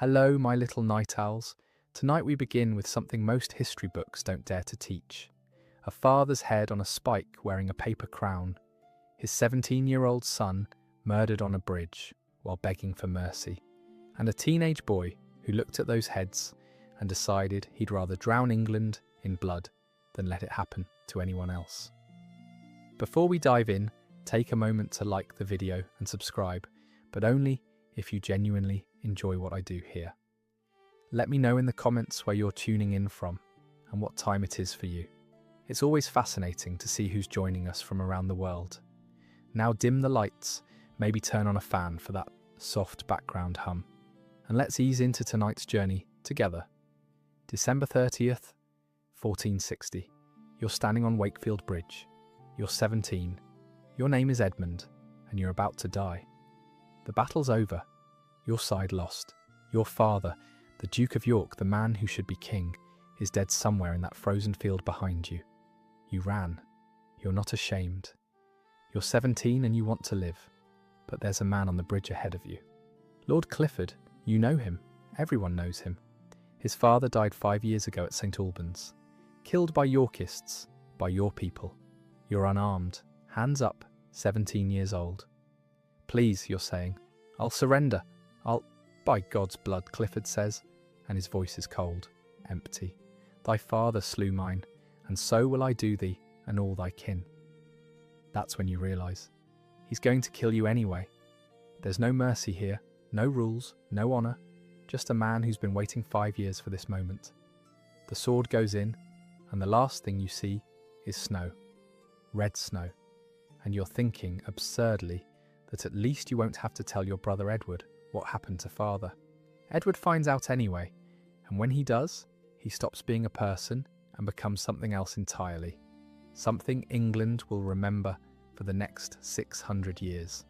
Hello, my little night owls. Tonight we begin with something most history books don't dare to teach. A father's head on a spike wearing a paper crown. His 17-year-old son murdered on a bridge while begging for mercy. And a teenage boy who looked at those heads and decided he'd rather drown England in blood than let it happen to anyone else. Before we dive in, take a moment to like the video and subscribe, but only if you genuinely enjoy what I do here. Let me know in the comments where you're tuning in from and what time it is for you. It's always fascinating to see who's joining us from around the world. Now dim the lights, maybe turn on a fan for that soft background hum, and let's ease into tonight's journey together. December 30th, 1460. You're standing on Wakefield Bridge. You're 17. Your name is Edmund, and you're about to die. The battle's over. Your side lost. Your father, the Duke of York, the man who should be king, is dead somewhere in that frozen field behind you. You ran. You're not ashamed. You're 17 and you want to live. But there's a man on the bridge ahead of you. Lord Clifford, you know him. Everyone knows him. His father died 5 years ago at St. Albans. Killed by Yorkists, by your people. You're unarmed, hands up, 17 years old. Please, you're saying, I'll surrender. By God's blood, Clifford says, and his voice is cold, empty. Thy father slew mine, and so will I do thee and all thy kin. That's when you realise. He's going to kill you anyway. There's no mercy here, no rules, no honour, just a man who's been waiting 5 years for this moment. The sword goes in, and the last thing you see is snow. Red snow. And you're thinking, absurdly, that at least you won't have to tell your brother Edward what happened to father. Edward finds out anyway, and when he does, he stops being a person and becomes something else entirely. Something England will remember for the next 600 years.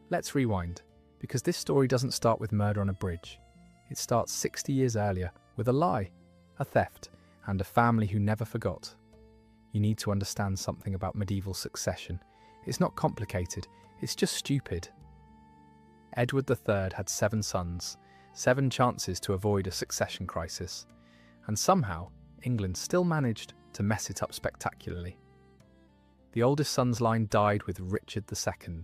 Let's rewind, because this story doesn't start with murder on a bridge. It starts 60 years earlier with a lie, a theft, and a family who never forgot. You need to understand something about medieval succession. It's not complicated, it's just stupid. Edward III had 7 sons, 7 chances to avoid a succession crisis, and somehow England still managed to mess it up spectacularly. The oldest son's line died with Richard II,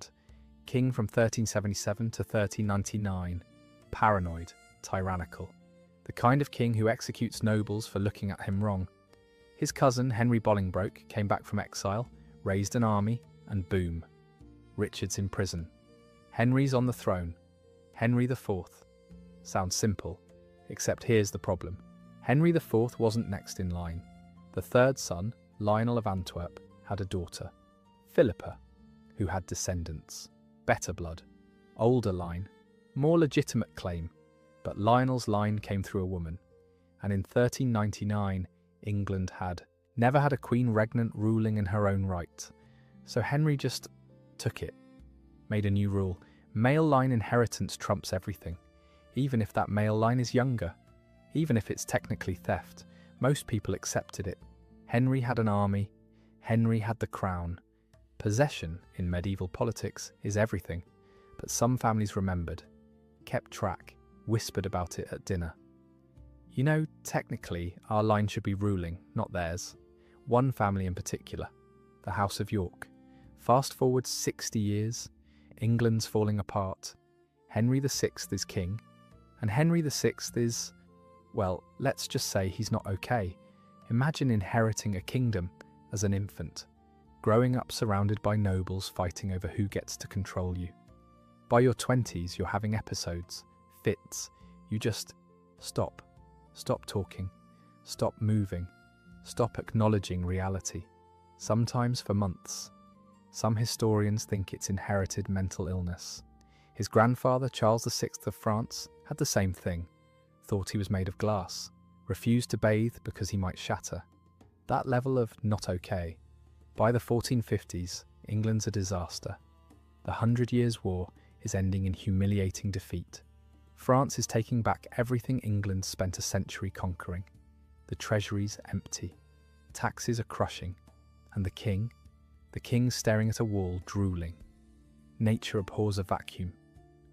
king from 1377 to 1399, paranoid, tyrannical, the kind of king who executes nobles for looking at him wrong. His cousin, Henry Bolingbroke, came back from exile, raised an army, and boom, Richard's in prison. Henry's on the throne. Henry IV. Sounds simple, except here's the problem. Henry IV wasn't next in line. The third son, Lionel of Antwerp, had a daughter, Philippa, who had descendants. Better blood, older line, more legitimate claim, but Lionel's line came through a woman. And in 1399, England had never had a queen regnant ruling in her own right. So Henry just took it, made a new rule. Male line inheritance trumps everything, even if that male line is younger. Even if it's technically theft, most people accepted it. Henry had an army, Henry had the crown. Possession in medieval politics is everything, but some families remembered, kept track, whispered about it at dinner. You know, technically, our line should be ruling, not theirs. One family in particular, the House of York. Fast forward 60 years, England's falling apart. Henry VI is king, and Henry VI is, well, let's just say he's not okay. Imagine inheriting a kingdom as an infant, growing up surrounded by nobles fighting over who gets to control you. By your 20s, you're having episodes, fits. You just stop. Stop talking. Stop moving. Stop acknowledging reality. Sometimes for months. Some historians think it's inherited mental illness. His grandfather, Charles VI of France, had the same thing. Thought he was made of glass. Refused to bathe because he might shatter. That level of not okay. By the 1450s, England's a disaster. The 100 Years' War is ending in humiliating defeat. France is taking back everything England spent a century conquering. The treasury's empty. Taxes are crushing. And the king's staring at a wall, drooling. Nature abhors a vacuum.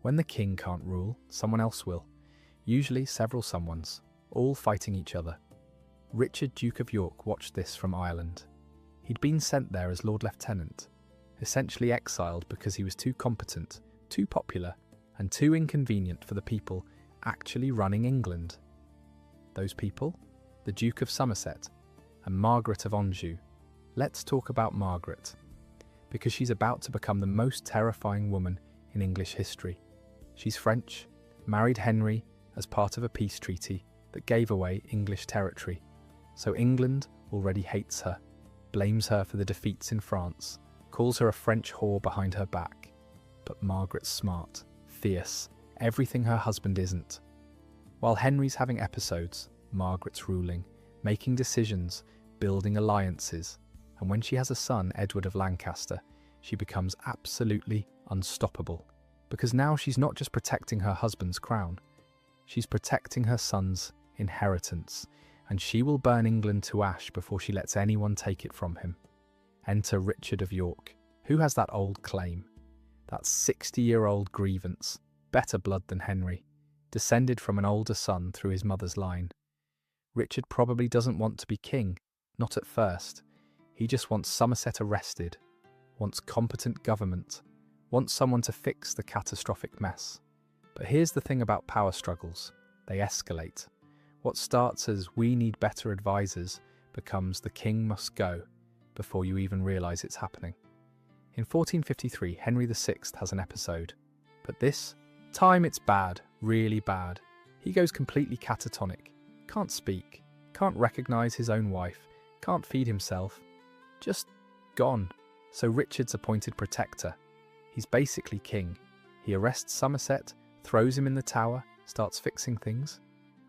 When the king can't rule, someone else will. usually several someones, all fighting each other. Richard, Duke of York, watched this from Ireland. He'd been sent there as Lord Lieutenant, essentially exiled because he was too competent, too popular, and too inconvenient for the people actually running England. Those people? The Duke of Somerset and Margaret of Anjou. Let's talk about Margaret, because she's about to become the most terrifying woman in English history. She's French, married Henry as part of a peace treaty that gave away English territory. So England already hates her, blames her for the defeats in France, calls her a French whore behind her back. But Margaret's smart, fierce, everything her husband isn't. While Henry's having episodes, Margaret's ruling, making decisions, building alliances, and when she has a son, Edward of Lancaster, she becomes absolutely unstoppable. Because now she's not just protecting her husband's crown, she's protecting her son's inheritance, and she will burn England to ash before she lets anyone take it from him. Enter Richard of York, who has that old claim, that 60-year-old grievance, better blood than Henry, descended from an older son through his mother's line. Richard probably doesn't want to be king, not at first. He just wants Somerset arrested, wants competent government, wants someone to fix the catastrophic mess. But here's the thing about power struggles. They escalate. What starts as "we need better advisors" becomes "the king must go" before you even realise it's happening. In 1453, Henry VI has an episode. But this time it's bad, really bad. He goes completely catatonic. Can't speak, can't recognise his own wife, can't feed himself. Just gone. So Richard's appointed protector. He's basically king. He arrests Somerset, throws him in the tower, starts fixing things.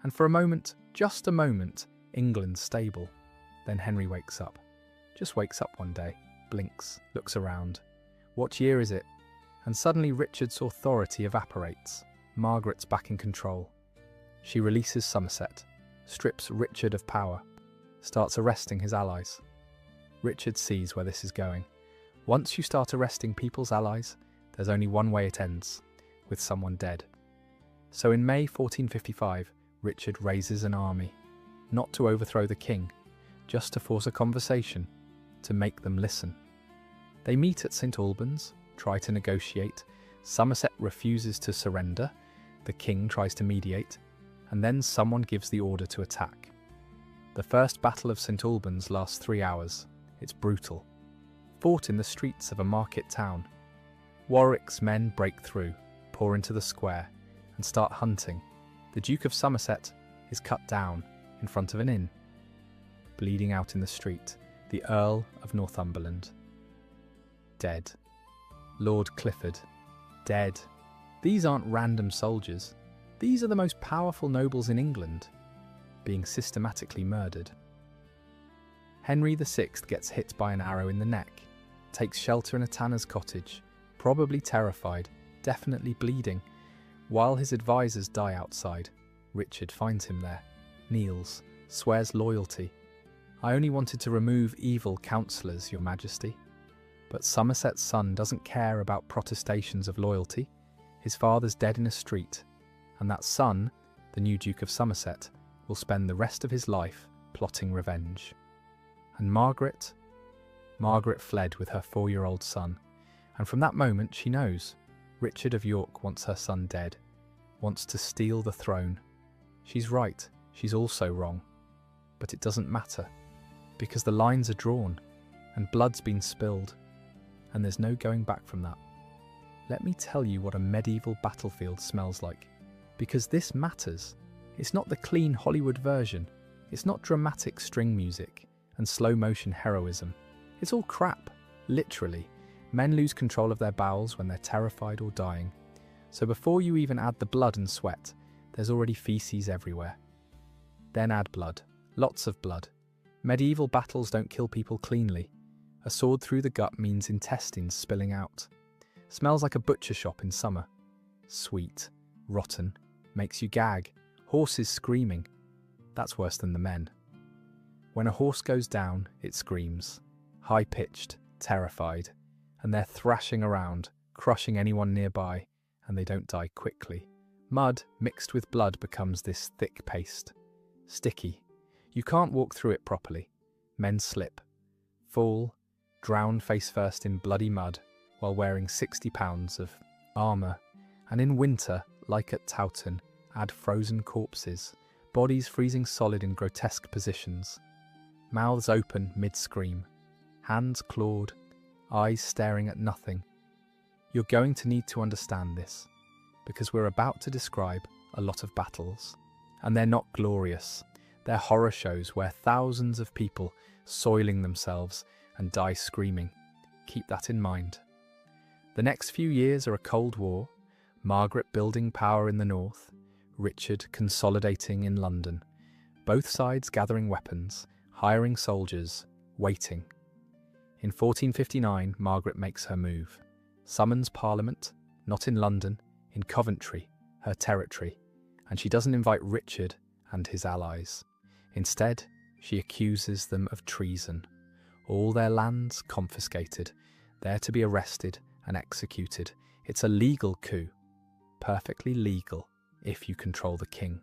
And for a moment, just a moment, England's stable. Then Henry wakes up. Just wakes up one day, blinks, looks around. What year is it? And suddenly Richard's authority evaporates. Margaret's back in control. She releases Somerset, strips Richard of power, starts arresting his allies. Richard sees where this is going. Once you start arresting people's allies, there's only one way it ends, with someone dead. So in May 1455, Richard raises an army, not to overthrow the king, just to force a conversation, to make them listen. They meet at St. Albans, try to negotiate. Somerset refuses to surrender. The king tries to mediate, and then someone gives the order to attack. The first Battle of St. Albans lasts 3 hours. It's brutal. Fought in the streets of a market town. Warwick's men break through, pour into the square, and start hunting. The Duke of Somerset is cut down in front of an inn. Bleeding out in the street, the Earl of Northumberland. Dead. Lord Clifford. Dead. These aren't random soldiers. These are the most powerful nobles in England, being systematically murdered. Henry VI gets hit by an arrow in the neck, takes shelter in a tanner's cottage, probably terrified, definitely bleeding. While his advisors die outside, Richard finds him there, kneels, swears loyalty. "I only wanted to remove evil counsellors, Your Majesty." But Somerset's son doesn't care about protestations of loyalty. His father's dead in a street, and that son, the new Duke of Somerset, will spend the rest of his life plotting revenge. And Margaret fled with her 4-year-old son, and from that moment she knows Richard of York wants her son dead, wants to steal the throne. She's right, she's also wrong. But it doesn't matter, because the lines are drawn, and blood's been spilled, and there's no going back from that. Let me tell you what a medieval battlefield smells like, because this matters. It's not the clean Hollywood version. It's not dramatic string music and slow-motion heroism. It's all crap, literally. Men lose control of their bowels when they're terrified or dying. So before you even add the blood and sweat, there's already feces everywhere. Then add blood. Lots of blood. Medieval battles don't kill people cleanly. A sword through the gut means intestines spilling out. Smells like a butcher shop in summer. Sweet, rotten, makes you gag. Horses screaming. That's worse than the men. When a horse goes down, it screams. High-pitched, terrified. And they're thrashing around, crushing anyone nearby, and they don't die quickly. Mud mixed with blood becomes this thick paste. Sticky. You can't walk through it properly. Men slip, fall, drown face first in bloody mud while wearing 60 pounds of armour, and in winter, like at Towton, add frozen corpses, bodies freezing solid in grotesque positions, mouths open mid-scream, hands clawed, eyes staring at nothing. You're going to need to understand this, because we're about to describe a lot of battles, and they're not glorious. They're horror shows where thousands of people soiling themselves and die screaming. Keep that in mind. The next few years are a Cold War, Margaret building power in the north, Richard consolidating in London, both sides gathering weapons, hiring soldiers, waiting. In 1459, Margaret makes her move, summons Parliament, not in London, in Coventry, her territory, and she doesn't invite Richard and his allies. Instead, she accuses them of treason. All their lands confiscated, there to be arrested and executed. It's a legal coup, perfectly legal if you control the king.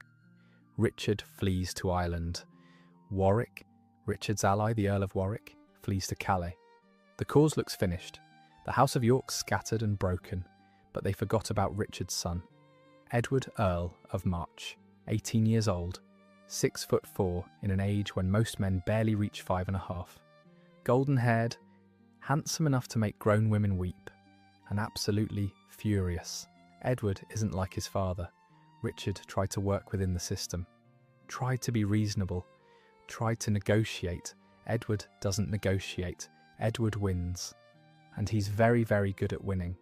Richard flees to Ireland. Warwick, Richard's ally, the Earl of Warwick, flees to Calais. The cause looks finished. The House of York scattered and broken, but they forgot about Richard's son, Edward, Earl of March, 18 years old, 6'4", in an age when most men barely reach 5.5. Golden-haired, handsome enough to make grown women weep, and absolutely furious. Edward isn't like his father. Richard tried to work within the system, tried to be reasonable, tried to negotiate. Edward doesn't negotiate. Edward wins, and he's very, very good at winning.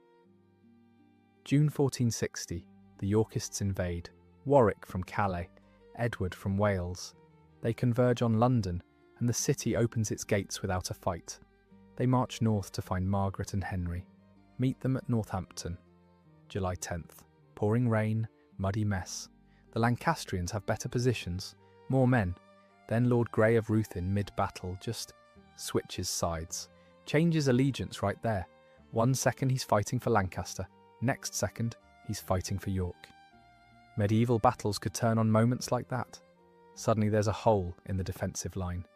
June 1460, the Yorkists invade. Warwick from Calais, Edward from Wales. They converge on London, and the city opens its gates without a fight. They march north to find Margaret and Henry. Meet them at Northampton, July 10th. Pouring rain, muddy mess. The Lancastrians have better positions, more men. Then Lord Grey of Ruthin, mid-battle, just switches sides. Changes allegiance right there. 1 second he's fighting for Lancaster, next second he's fighting for York. Medieval battles could turn on moments like that. Suddenly there's a hole in the defensive line.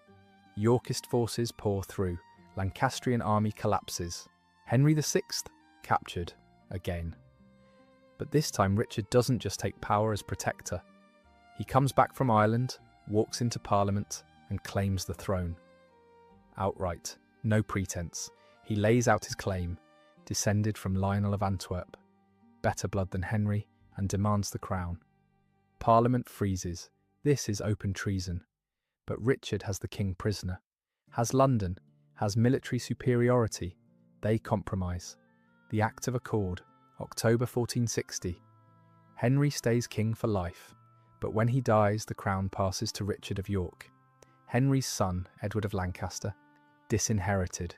Yorkist forces pour through. Lancastrian army collapses. Henry VI captured again. But this time Richard doesn't just take power as protector. He comes back from Ireland, walks into Parliament, and claims the throne. Outright, no pretense. He lays out his claim, descended from Lionel of Antwerp, better blood than Henry, and demands the crown. Parliament freezes. This is open treason. But Richard has the king prisoner, has London, has military superiority. They compromise. The Act of Accord, October 1460. Henry stays king for life, but when he dies, the crown passes to Richard of York. Henry's son, Edward of Lancaster, disinherited.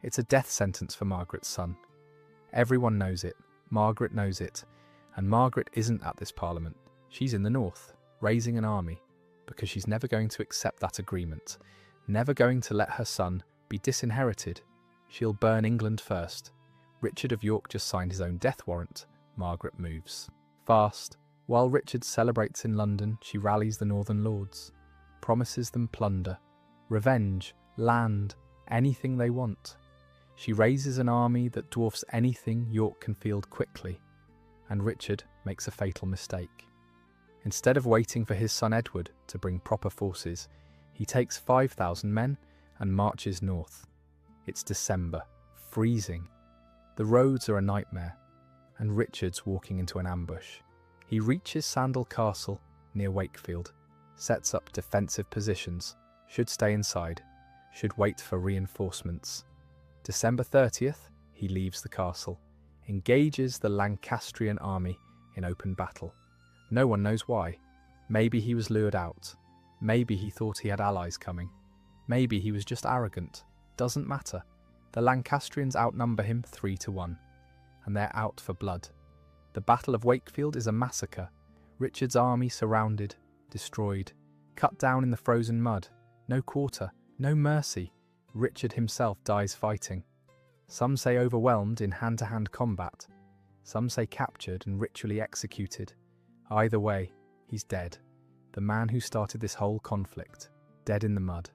It's a death sentence for Margaret's son. Everyone knows it. Margaret knows it. And Margaret isn't at this parliament. She's in the north, raising an army, because she's never going to accept that agreement, never going to let her son be disinherited. She'll burn England first. Richard of York just signed his own death warrant. Margaret moves. Fast. While Richard celebrates in London, she rallies the northern lords, promises them plunder, revenge, land, anything they want. She raises an army that dwarfs anything York can field quickly, and Richard makes a fatal mistake. Instead of waiting for his son Edward to bring proper forces, he takes 5,000 men and marches north. It's December, freezing. The roads are a nightmare, and Richard's walking into an ambush. He reaches Sandal Castle near Wakefield, sets up defensive positions, should stay inside, should wait for reinforcements. December 30th, he leaves the castle, engages the Lancastrian army in open battle. No one knows why. Maybe he was lured out. Maybe he thought he had allies coming. Maybe he was just arrogant. Doesn't matter. The Lancastrians outnumber him 3-1, and they're out for blood. The Battle of Wakefield is a massacre. Richard's army surrounded, destroyed, cut down in the frozen mud. No quarter, no mercy. Richard himself dies fighting. Some say overwhelmed in hand-to-hand combat. Some say captured and ritually executed. Either way, he's dead. The man who started this whole conflict, dead in the mud.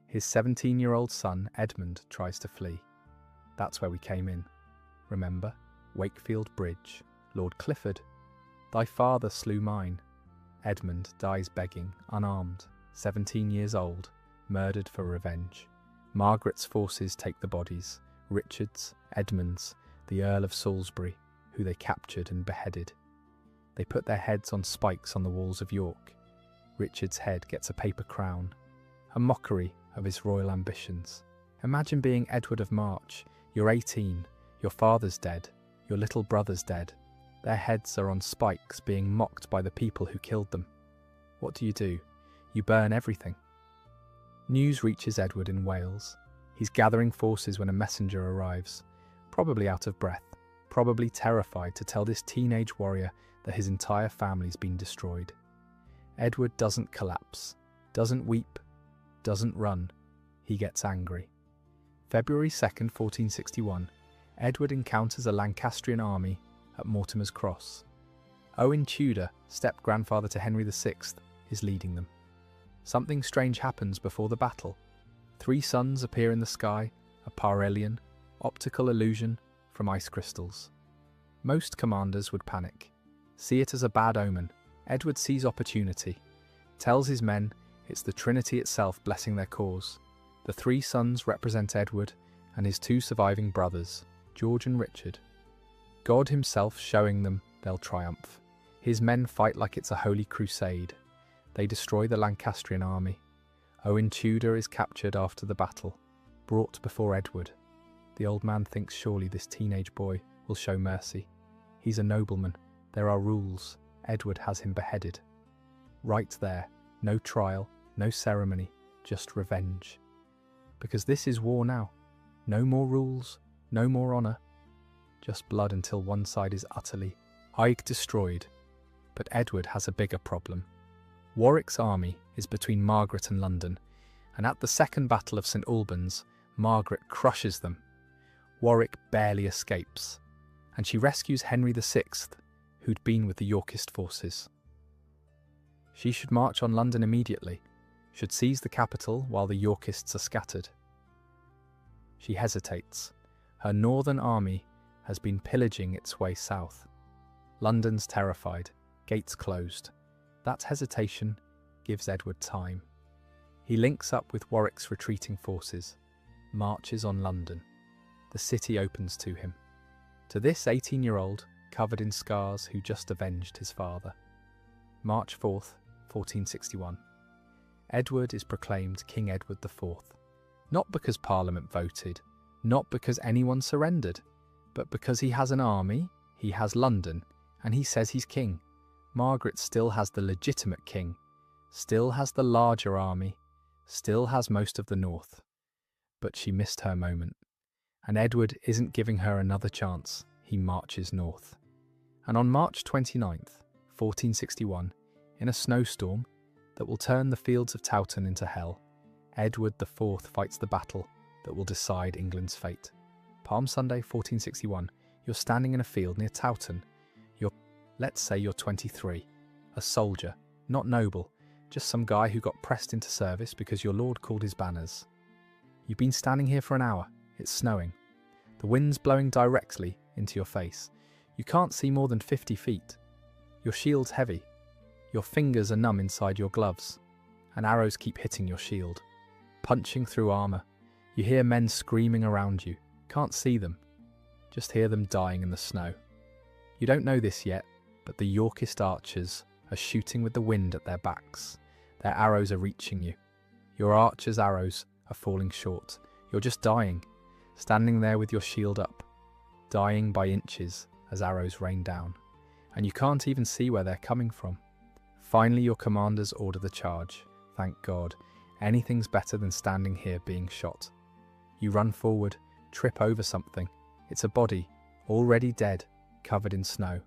His 17-year-old son, Edmund, tries to flee. That's where we came in. Remember? Wakefield Bridge. Lord Clifford. Thy father slew mine. Edmund dies begging, unarmed, 17 years old, murdered for revenge. Margaret's forces take the bodies, Richard's, Edmund's, the Earl of Salisbury, who they captured and beheaded. They put their heads on spikes on the walls of York. Richard's head gets a paper crown, a mockery of his royal ambitions. Imagine being Edward of March. You're 18, your father's dead, your little brother's dead. Their heads are on spikes being mocked by the people who killed them. What do? You burn everything. News reaches Edward in Wales. He's gathering forces when a messenger arrives, probably out of breath, probably terrified to tell this teenage warrior that his entire family's been destroyed. Edward doesn't collapse, doesn't weep, doesn't run. He gets angry. February 2nd, 1461, Edward encounters a Lancastrian army at Mortimer's Cross. Owen Tudor, step-grandfather to Henry VI, is leading them. Something strange happens before the battle. 3 suns appear in the sky, a parhelion, optical illusion from ice crystals. Most commanders would panic, see it as a bad omen. Edward sees opportunity, tells his men it's the Trinity itself blessing their cause. The 3 sons represent Edward and his 2 surviving brothers, George and Richard. God himself showing them they'll triumph. His men fight like it's a holy crusade. They destroy the Lancastrian army. Owen Tudor is captured after the battle, brought before Edward. The old man thinks surely this teenage boy will show mercy. He's a nobleman. There are rules. Edward has him beheaded. Right there, no trial, no ceremony, just revenge. Because this is war now. No more rules, no more honour. Just blood until one side is utterly, destroyed. But Edward has a bigger problem. Warwick's army is between Margaret and London, and at the Second Battle of St Albans, Margaret crushes them. Warwick barely escapes, and she rescues Henry VI, who'd been with the Yorkist forces. She should march on London immediately, should seize the capital while the Yorkists are scattered. She hesitates. Her northern army has been pillaging its way south. London's terrified, gates closed. That hesitation gives Edward time. He links up with Warwick's retreating forces, marches on London. The city opens to him. To this 18-year-old, covered in scars, who just avenged his father. March 4th, 1461. Edward is proclaimed King Edward IV. Not because Parliament voted, not because anyone surrendered, but because he has an army, he has London, and he says he's king. Margaret still has the legitimate king, still has the larger army, still has most of the north. But she missed her moment, and Edward isn't giving her another chance. He marches north. And on March 29th, 1461, in a snowstorm that will turn the fields of Towton into hell, Edward IV fights the battle that will decide England's fate. Palm Sunday, 1461, you're standing in a field near Towton. Let's say you're 23, a soldier, not noble, just some guy who got pressed into service because your lord called his banners. You've been standing here for an hour, it's snowing. The wind's blowing directly into your face. You can't see more than 50 feet. Your shield's heavy. Your fingers are numb inside your gloves, and arrows keep hitting your shield, punching through armour. You hear men screaming around you. Can't see them, just hear them dying in the snow. You don't know this yet, but the Yorkist archers are shooting with the wind at their backs. Their arrows are reaching you. Your archers' arrows are falling short. You're just dying, standing there with your shield up, dying by inches as arrows rain down. And you can't even see where they're coming from. Finally, your commanders order the charge. Thank God. Anything's better than standing here being shot. You run forward, trip over something. It's a body, already dead, covered in snow.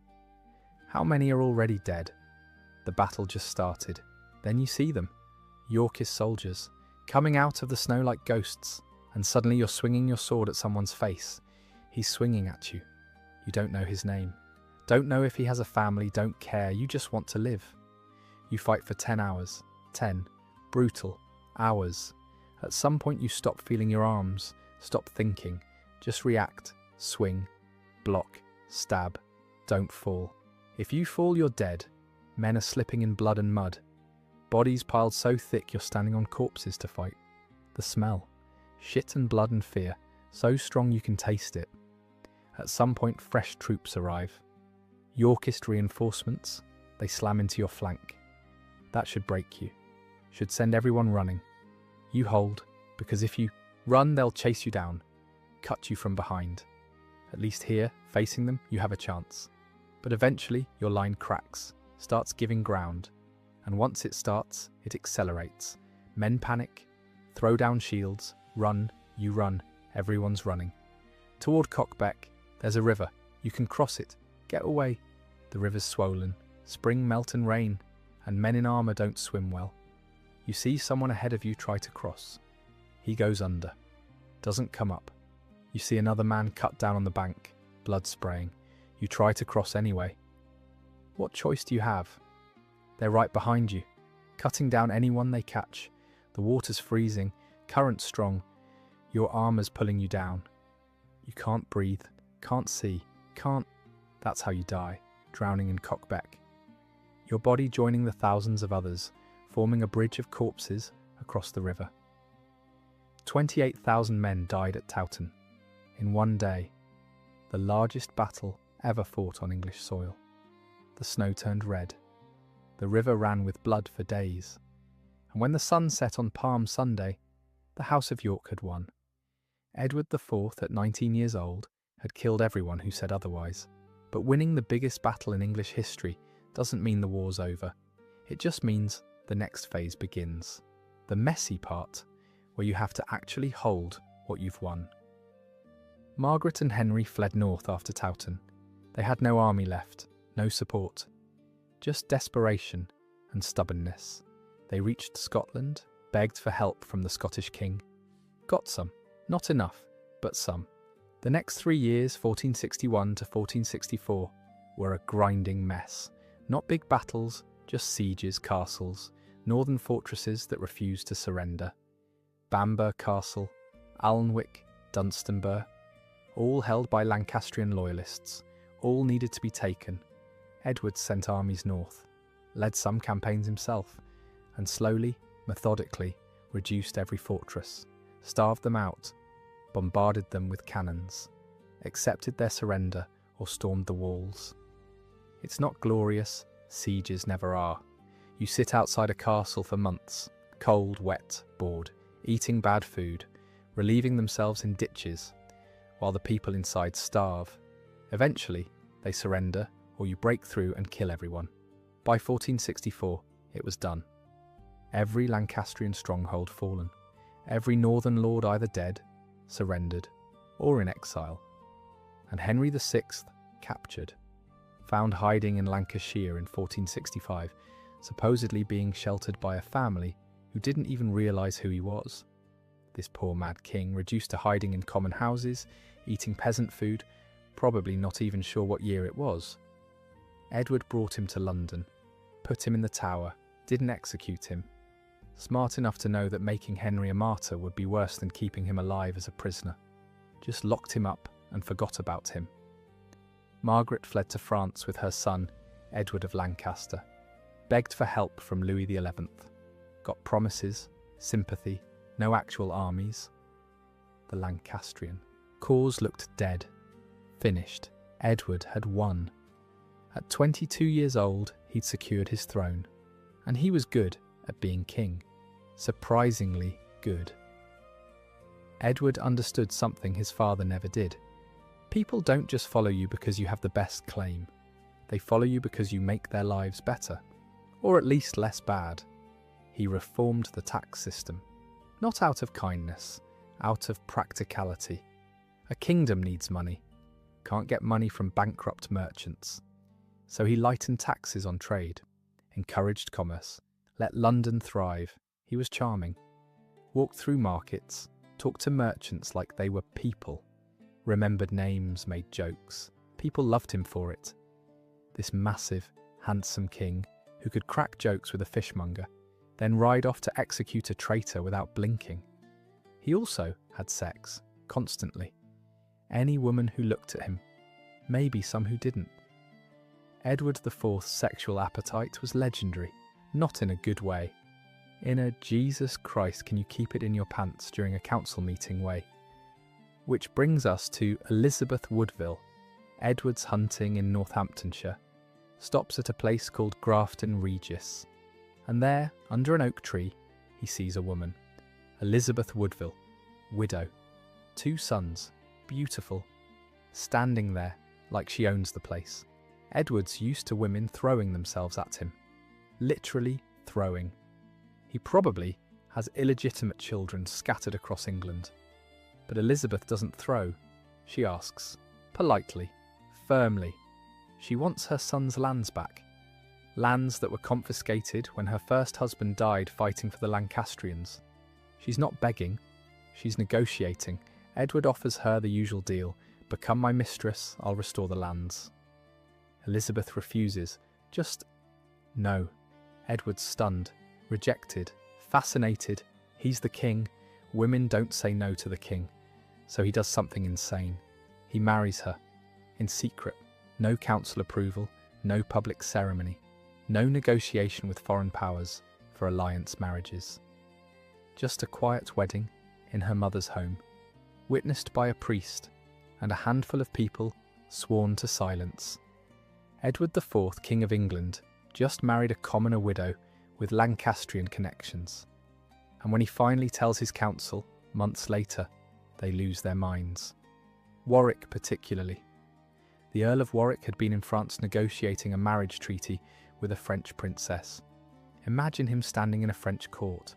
How many are already dead? The battle just started. Then you see them, Yorkist soldiers, coming out of the snow like ghosts, and suddenly you're swinging your sword at someone's face. He's swinging at you. You don't know his name. Don't know if he has a family, don't care, you just want to live. You fight for 10 hours. 10 brutal hours. At some point you stop feeling your arms, stop thinking, just react, swing, block, stab, don't fall. If you fall, you're dead. Men are slipping in blood and mud. Bodies piled so thick you're standing on corpses to fight. The smell, shit and blood and fear, so strong you can taste it. At some point fresh troops arrive. Yorkist reinforcements, they slam into your flank. That should break you, should send everyone running. You hold, because if you run they'll chase you down, cut you from behind. At least here, facing them, you have a chance. But eventually your line cracks, starts giving ground, and once it starts, it accelerates. Men panic, throw down shields, run, you run, everyone's running. Toward Cockbeck, there's a river, you can cross it, get away. The river's swollen, spring melt and rain, and men in armour don't swim well. You see someone ahead of you try to cross. He goes under, doesn't come up. You see another man cut down on the bank, blood spraying. You try to cross anyway. What choice do you have? They're right behind you, cutting down anyone they catch. The water's freezing, current strong. Your armour's pulling you down. You can't breathe, can't see, can't. That's how you die, drowning in Cockbeck. Your body joining the thousands of others, forming a bridge of corpses across the river. 28,000 men died at Towton in one day, the largest battle ever fought on English soil. The snow turned red. The river ran with blood for days. And when the sun set on Palm Sunday, the House of York had won. Edward IV, at 19 years old, had killed everyone who said otherwise. But winning the biggest battle in English history doesn't mean the war's over. It just means the next phase begins. The messy part, where you have to actually hold what you've won. Margaret and Henry fled north after Towton. They had no army left, no support. Just desperation and stubbornness. They reached Scotland, begged for help from the Scottish king. Got some, not enough, but some. The next 3 years, 1461 to 1464, were a grinding mess. Not big battles, just sieges, castles, northern fortresses that refused to surrender. Bamburgh Castle, Alnwick, Dunstanburgh, all held by Lancastrian loyalists, all needed to be taken. Edward sent armies north, led some campaigns himself, and slowly, methodically, reduced every fortress, starved them out, bombarded them with cannons, accepted their surrender or stormed the walls. It's not glorious, sieges never are. You sit outside a castle for months, cold, wet, bored, eating bad food, relieving themselves in ditches, while the people inside starve. Eventually, they surrender, or you break through and kill everyone. By 1464, it was done. Every Lancastrian stronghold fallen, every northern lord either dead, surrendered, or in exile, and Henry VI captured, found hiding in Lancashire in 1465, supposedly being sheltered by a family who didn't even realise who he was. This poor mad king, reduced to hiding in common houses, eating peasant food, probably not even sure what year it was. Edward brought him to London, put him in the Tower, didn't execute him. Smart enough to know that making Henry a martyr would be worse than keeping him alive as a prisoner. Just locked him up and forgot about him. Margaret fled to France with her son, Edward of Lancaster, begged for help from Louis XI, got promises, sympathy, no actual armies. The Lancastrian cause looked dead, finished. Edward had won. At 22 years old, he'd secured his throne, and he was good at being king, surprisingly good. Edward understood something his father never did. People don't just follow you because you have the best claim. They follow you because you make their lives better, or at least less bad. He reformed the tax system, not out of kindness, out of practicality. A kingdom needs money, can't get money from bankrupt merchants. So he lightened taxes on trade, encouraged commerce, let London thrive. He was charming. Walked through markets, talked to merchants like they were people, remembered names, made jokes. People loved him for it. this massive, handsome king who could crack jokes with a fishmonger, then ride off to execute a traitor without blinking. He also had sex, constantly. Any woman who looked at him, maybe some who didn't. Edward IV's sexual appetite was legendary, not in a good way. In a Jesus Christ, can you keep it in your pants during a council meeting way. Which brings us to Elizabeth Woodville. Edward's hunting in Northamptonshire stops at a place called Grafton Regis, and there, under an oak tree, he sees a woman. Elizabeth Woodville, widow, 2 sons, beautiful, standing there like she owns the place. Edward's used to women throwing themselves at him, literally throwing. He probably has illegitimate children scattered across England. But Elizabeth doesn't throw. She asks, politely, firmly. She wants her son's lands back. Lands that were confiscated when her first husband died fighting for the Lancastrians. She's not begging, she's negotiating. Edward offers her the usual deal. Become my mistress, I'll restore the lands. Elizabeth refuses. Just no. Edward's stunned, rejected, fascinated. He's the king. Women don't say no to the king. So he does something insane. He marries her. In secret. No council approval. No public ceremony. No negotiation with foreign powers for alliance marriages. Just a quiet wedding in her mother's home, witnessed by a priest and a handful of people sworn to silence. Edward IV, King of England, just married a commoner widow with Lancastrian connections. And when he finally tells his council, months later, they lose their minds. Warwick particularly. The Earl of Warwick had been in France negotiating a marriage treaty with a French princess. Imagine him standing in a French court,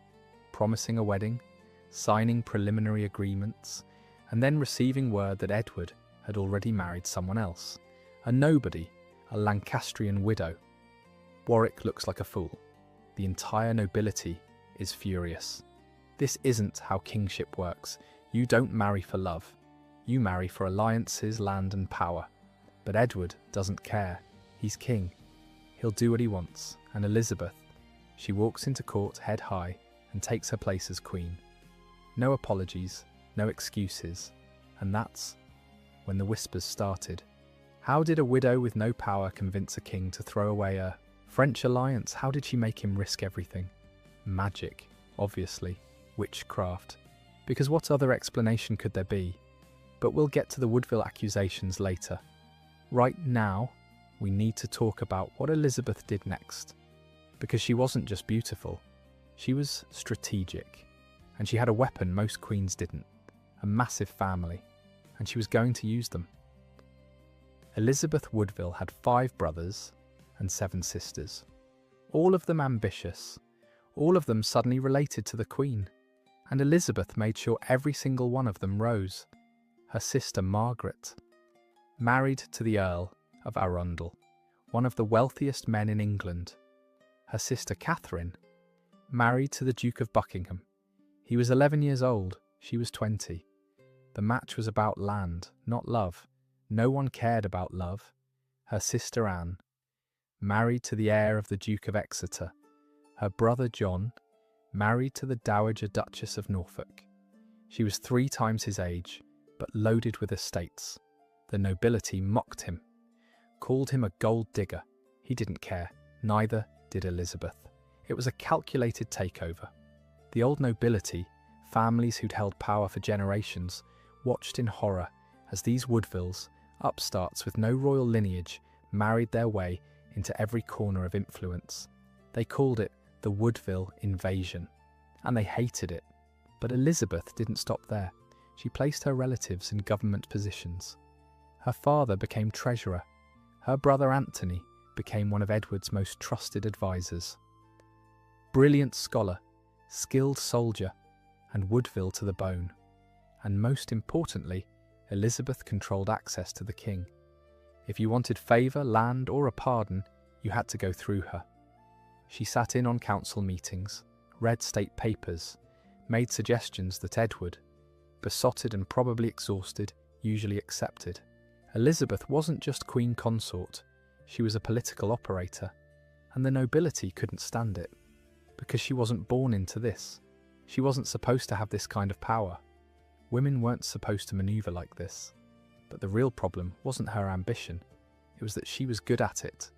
promising a wedding, signing preliminary agreements, and then receiving word that Edward had already married someone else. A nobody, a Lancastrian widow. Warwick looks like a fool. The entire nobility is furious. This isn't how kingship works. You don't marry for love. You marry for alliances, land and power. But Edward doesn't care. He's king. He'll do what he wants. And Elizabeth, she walks into court head high and takes her place as queen. No apologies, no excuses. And that's when the whispers started. How did a widow with no power convince a king to throw away a French alliance? How did she make him risk everything? Magic, obviously. Witchcraft. Because what other explanation could there be? But we'll get to the Woodville accusations later. Right now, we need to talk about what Elizabeth did next. Because she wasn't just beautiful, she was strategic. And she had a weapon most queens didn't. A massive family. And she was going to use them. Elizabeth Woodville had 5 brothers and 7 sisters. All of them ambitious. All of them suddenly related to the Queen. And Elizabeth made sure every single one of them rose. Her sister Margaret, married to the Earl of Arundel, one of the wealthiest men in England. Her sister Catherine, married to the Duke of Buckingham. He was 11 years old, she was 20. The match was about land, not love. No one cared about love. Her sister Anne, married to the heir of the Duke of Exeter. Her brother John, married to the Dowager Duchess of Norfolk. She was 3 times his age, but loaded with estates. The nobility mocked him, called him a gold digger. He didn't care, neither did Elizabeth. It was a calculated takeover. The old nobility, families who'd held power for generations, watched in horror as these Woodvilles, upstarts with no royal lineage, married their way into every corner of influence. They called it the Woodville invasion, and they hated it. But Elizabeth didn't stop there. She placed her relatives in government positions. Her father became treasurer. Her brother Anthony became one of Edward's most trusted advisors. Brilliant scholar, skilled soldier, and Woodville to the bone. And most importantly, Elizabeth controlled access to the king. If you wanted favour, land, or a pardon, you had to go through her. She sat in on council meetings, read state papers, made suggestions that Edward, besotted and probably exhausted, usually accepted. Elizabeth wasn't just queen consort, She was a political operator, and the nobility couldn't stand it, because she wasn't born into this. She wasn't supposed to have this kind of power. Women weren't supposed to maneuver like this. But the real problem wasn't her ambition, it was that she was good at it.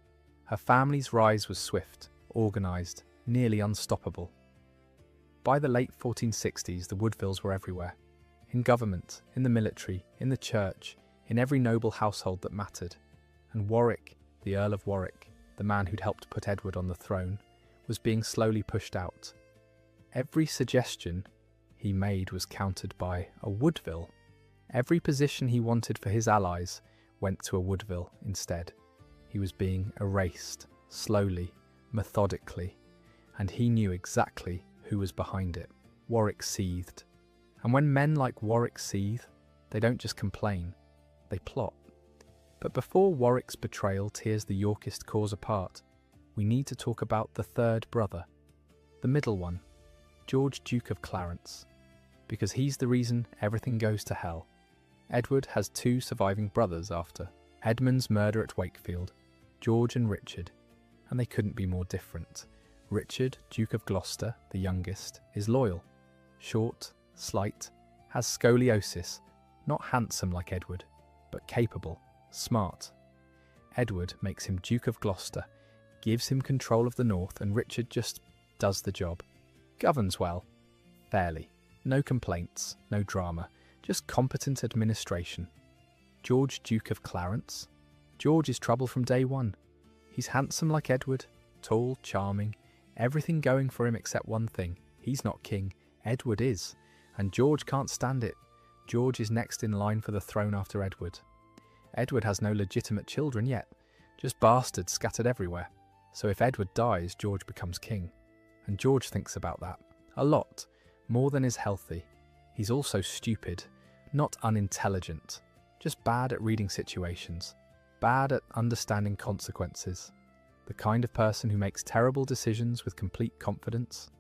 Her family's rise was swift, organised, nearly unstoppable. By the late 1460s, the Woodvilles were everywhere. In government, in the military, in the church, in every noble household that mattered. And Warwick, the Earl of Warwick, the man who'd helped put Edward on the throne, was being slowly pushed out. Every suggestion he made was countered by a Woodville. Every position he wanted for his allies went to a Woodville instead. He was being erased, slowly, methodically, and he knew exactly who was behind it. Warwick seethed. And when men like Warwick seethe, they don't just complain, they plot. But before Warwick's betrayal tears the Yorkist cause apart, we need to talk about the third brother, the middle one, George, Duke of Clarence, because he's the reason everything goes to hell. Edward has two surviving brothers after Edmund's murder at Wakefield, George and Richard, and they couldn't be more different. Richard, Duke of Gloucester, the youngest, is loyal, short, slight, has scoliosis, not handsome like Edward, but capable, smart. Edward makes him Duke of Gloucester, gives him control of the north, and Richard just does the job. Governs well, fairly, no complaints, no drama, just competent administration. George, Duke of Clarence? George is trouble from day one. He's handsome like Edward, tall, charming, everything going for him except one thing. He's not king, Edward is, and George can't stand it. George is next in line for the throne after Edward. Edward has no legitimate children yet, just bastards scattered everywhere. So if Edward dies, George becomes king. And George thinks about that. A lot. More than is healthy. He's also stupid. Not unintelligent. Just bad at reading situations. Bad at understanding consequences. The kind of person who makes terrible decisions with complete confidence.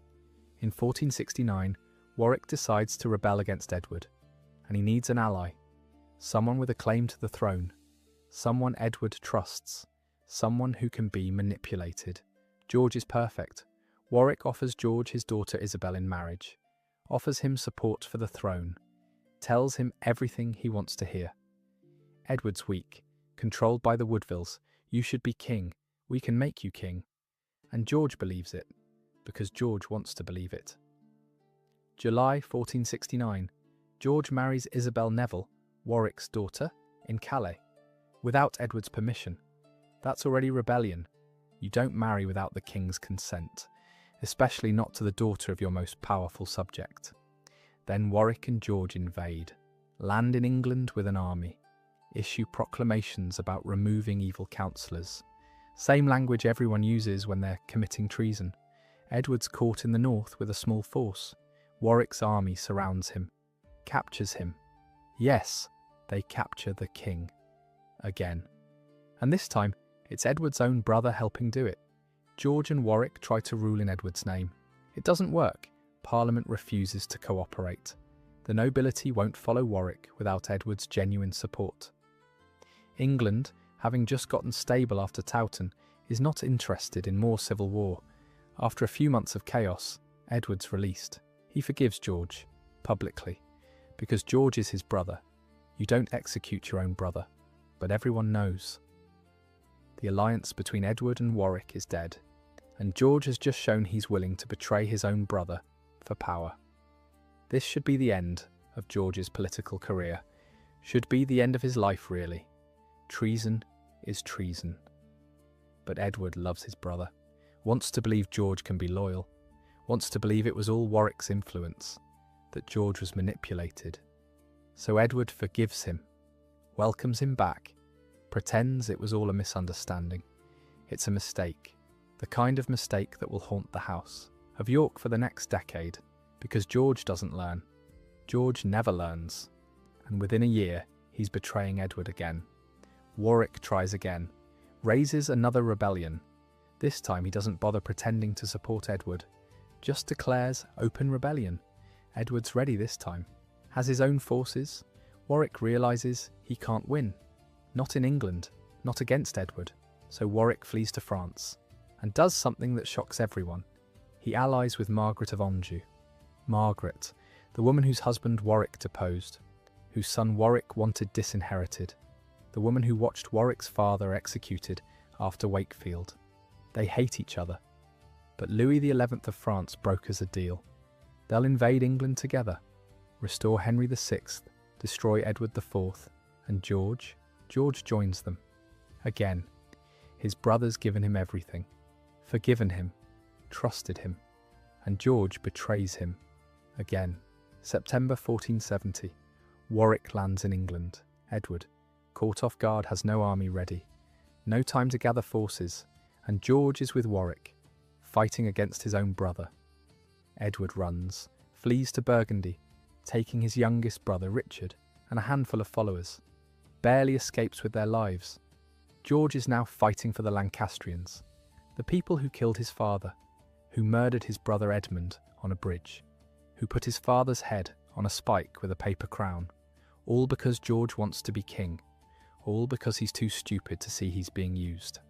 In 1469, Warwick decides to rebel against Edward. And he needs an ally. Someone with a claim to the throne. Someone Edward trusts. Someone who can be manipulated. George is perfect. Warwick offers George his daughter Isabel in marriage, offers him support for the throne, tells him everything he wants to hear. Edward's weak, controlled by the Woodvilles. You should be king. We can make you king. And George believes it, because George wants to believe it. July 1469. George marries Isabel Neville, Warwick's daughter, in Calais, without Edward's permission. That's already rebellion. You don't marry without the king's consent, especially not to the daughter of your most powerful subject. Then Warwick and George invade, land in England with an army, issue proclamations about removing evil counsellors. Same language everyone uses when they're committing treason. Edward's caught in the north with a small force. Warwick's army surrounds him, captures him. Yes, they capture the king. Again. And this time, it's Edward's own brother helping do it. George and Warwick try to rule in Edward's name. It doesn't work. Parliament refuses to cooperate. The nobility won't follow Warwick without Edward's genuine support. England, having just gotten stable after Towton, is not interested in more civil war. After a few months of chaos, Edward's released. He forgives George, publicly, because George is his brother. You don't execute your own brother, but everyone knows. The alliance between Edward and Warwick is dead, and George has just shown he's willing to betray his own brother for power. This should be the end of George's political career, should be the end of his life really. Treason is treason. But Edward loves his brother, wants to believe George can be loyal, wants to believe it was all Warwick's influence, that George was manipulated. So Edward forgives him, welcomes him back, pretends it was all a misunderstanding. It's a mistake, the kind of mistake that will haunt the house of York for the next decade, because George doesn't learn. George never learns, and within a year he's betraying Edward again. Warwick tries again, raises another rebellion. This time he doesn't bother pretending to support Edward, just declares open rebellion. Edward's ready this time, has his own forces. Warwick realises he can't win. Not in England, not against Edward. So Warwick flees to France and does something that shocks everyone. He allies with Margaret of Anjou. Margaret, the woman whose husband Warwick deposed, whose son Warwick wanted disinherited, the woman who watched Warwick's father executed after Wakefield. They hate each other. But Louis XI of France brokers a deal. They'll invade England together, restore Henry VI, destroy Edward IV, and George joins them. Again, his brother's given him everything, forgiven him, trusted him, and George betrays him. Again, September 1470, Warwick lands in England. Edward, caught off guard, has no army ready, no time to gather forces, and George is with Warwick, fighting against his own brother. Edward runs, flees to Burgundy, taking his youngest brother Richard and a handful of followers, barely escapes with their lives. George is now fighting for the Lancastrians, the people who killed his father, who murdered his brother Edmund on a bridge, who put his father's head on a spike with a paper crown, all because George wants to be king, all because he's too stupid to see he's being used.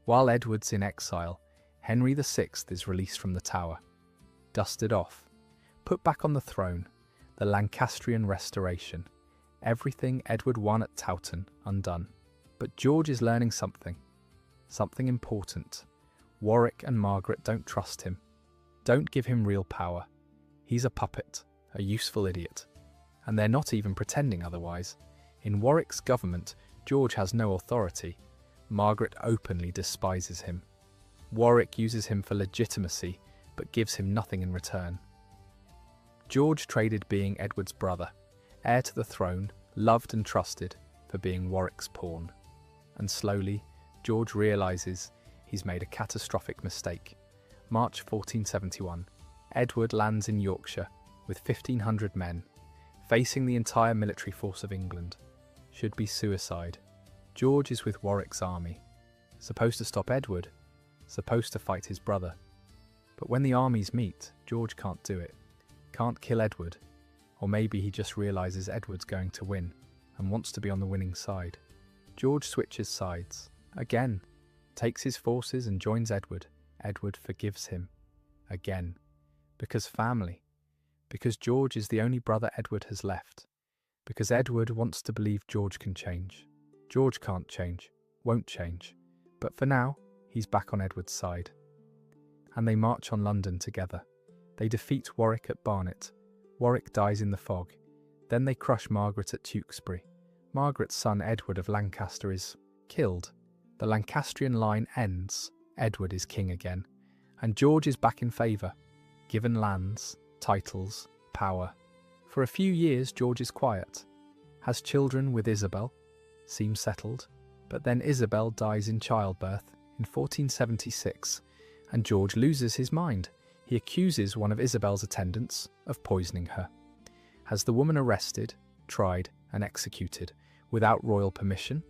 While Edward's in exile, Henry VI is released from the Tower, dusted off, put back on the throne, the Lancastrian restoration, everything Edward won at Towton undone. But George is learning something important. Warwick and Margaret don't trust him, don't give him real power. He's a puppet, a useful idiot. And they're not even pretending otherwise. In Warwick's government, George has no authority. Margaret openly despises him. Warwick uses him for legitimacy, but gives him nothing in return. George traded being Edward's brother, heir to the throne, loved and trusted, for being Warwick's pawn. And slowly, George realises he's made a catastrophic mistake. March 1471, Edward lands in Yorkshire with 1,500 men, facing the entire military force of England. Should be suicide. George is with Warwick's army, supposed to stop Edward, supposed to fight his brother. But when the armies meet, George can't do it, can't kill Edward, or maybe he just realises Edward's going to win and wants to be on the winning side. George switches sides, again, takes his forces and joins Edward. Edward forgives him, again, because family, because George is the only brother Edward has left, because Edward wants to believe George can change. George can't change, won't change, but for now, he's back on Edward's side. And they march on London together. They defeat Warwick at Barnet. Warwick dies in the fog. Then they crush Margaret at Tewkesbury. Margaret's son Edward of Lancaster is killed. The Lancastrian line ends. Edward is king again. And George is back in favour, given lands, titles, power. For a few years George is quiet, has children with Isabel, seems settled, but then Isabel dies in childbirth in 1476, and George loses his mind. He accuses one of Isabel's attendants of poisoning her, has the woman arrested, tried and executed without royal permission,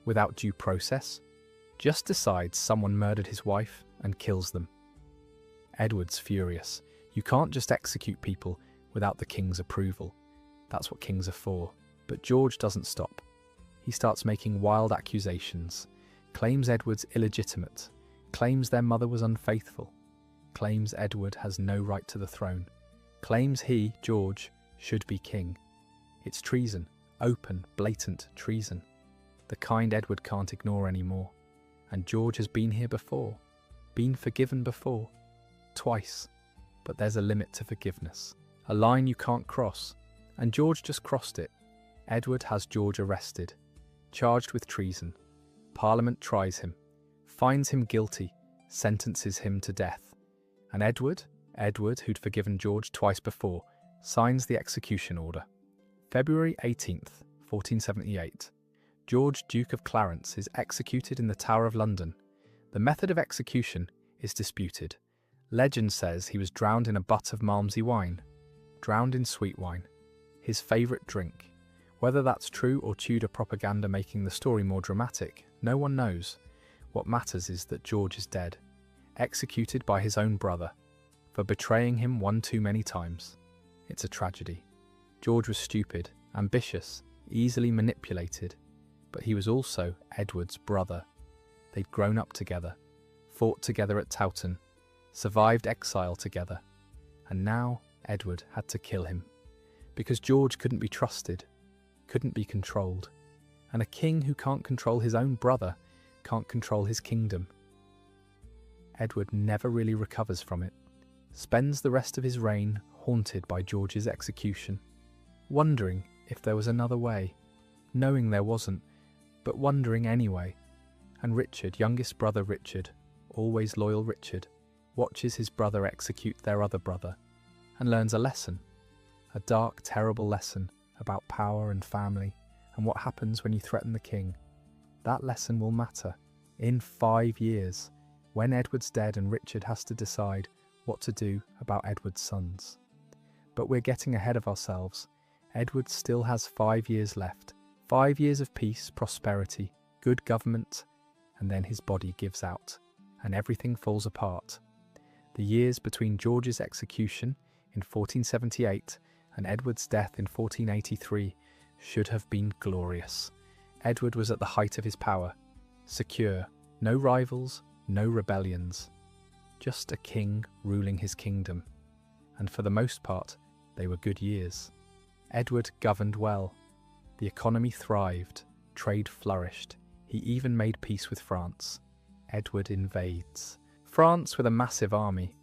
without due process, just decides someone murdered his wife and kills them. Edward's furious. You can't just execute people without the king's approval. That's what kings are for. But George doesn't stop. He starts making wild accusations, claims Edward's illegitimate, claims their mother was unfaithful, claims Edward has no right to the throne, claims he, George, should be king. It's treason, open, blatant treason, the kind Edward can't ignore anymore. And George has been here before, been forgiven before, twice. But there's a limit to forgiveness, a line you can't cross, and George just crossed it. Edward has George arrested, charged with treason. Parliament tries him, finds him guilty, sentences him to death. And Edward, who'd forgiven George twice before, signs the execution order. February 18th, 1478. George, Duke of Clarence, is executed in the Tower of London. The method of execution is disputed. Legend says he was drowned in a butt of Malmsey wine, drowned in sweet wine, his favourite drink. Whether that's true or Tudor propaganda making the story more dramatic, no one knows. What matters is that George is dead, executed by his own brother, for betraying him one too many times. It's a tragedy. George was stupid, ambitious, easily manipulated, but he was also Edward's brother. They'd grown up together, fought together at Towton, survived exile together, and now Edward had to kill him, because George couldn't be trusted, couldn't be controlled, and a king who can't control his own brother can't control his kingdom. Edward never really recovers from it, spends the rest of his reign haunted by George's execution, wondering if there was another way, knowing there wasn't, but wondering anyway. And Richard, youngest brother Richard, always loyal Richard, watches his brother execute their other brother and learns a lesson, a dark, terrible lesson about power and family and what happens when you threaten the king. That lesson will matter in 5 years, when Edward's dead and Richard has to decide what to do about Edward's sons. But we're getting ahead of ourselves. Edward still has 5 years left, 5 years of peace, prosperity, good government, and then his body gives out, and everything falls apart. The years between George's execution in 1478 and Edward's death in 1483 should have been glorious. Edward was at the height of his power, secure, no rivals, no rebellions, just a king ruling his kingdom. And for the most part, they were good years. Edward governed well. The economy thrived, trade flourished. He even made peace with France. Edward invades. France with a massive army.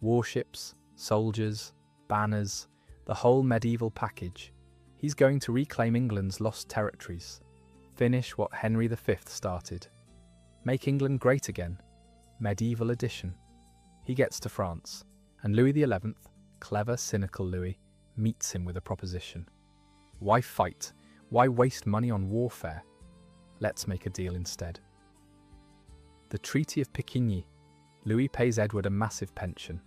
Warships, soldiers, banners, the whole medieval package. He's going to reclaim England's lost territories. Finish what Henry V started. Make England great again. Medieval edition. He gets to France, and Louis XI, clever, cynical Louis, meets him with a proposition. Why fight? Why waste money on warfare? Let's make a deal instead. The Treaty of Picquigny. Louis pays Edward a massive pension,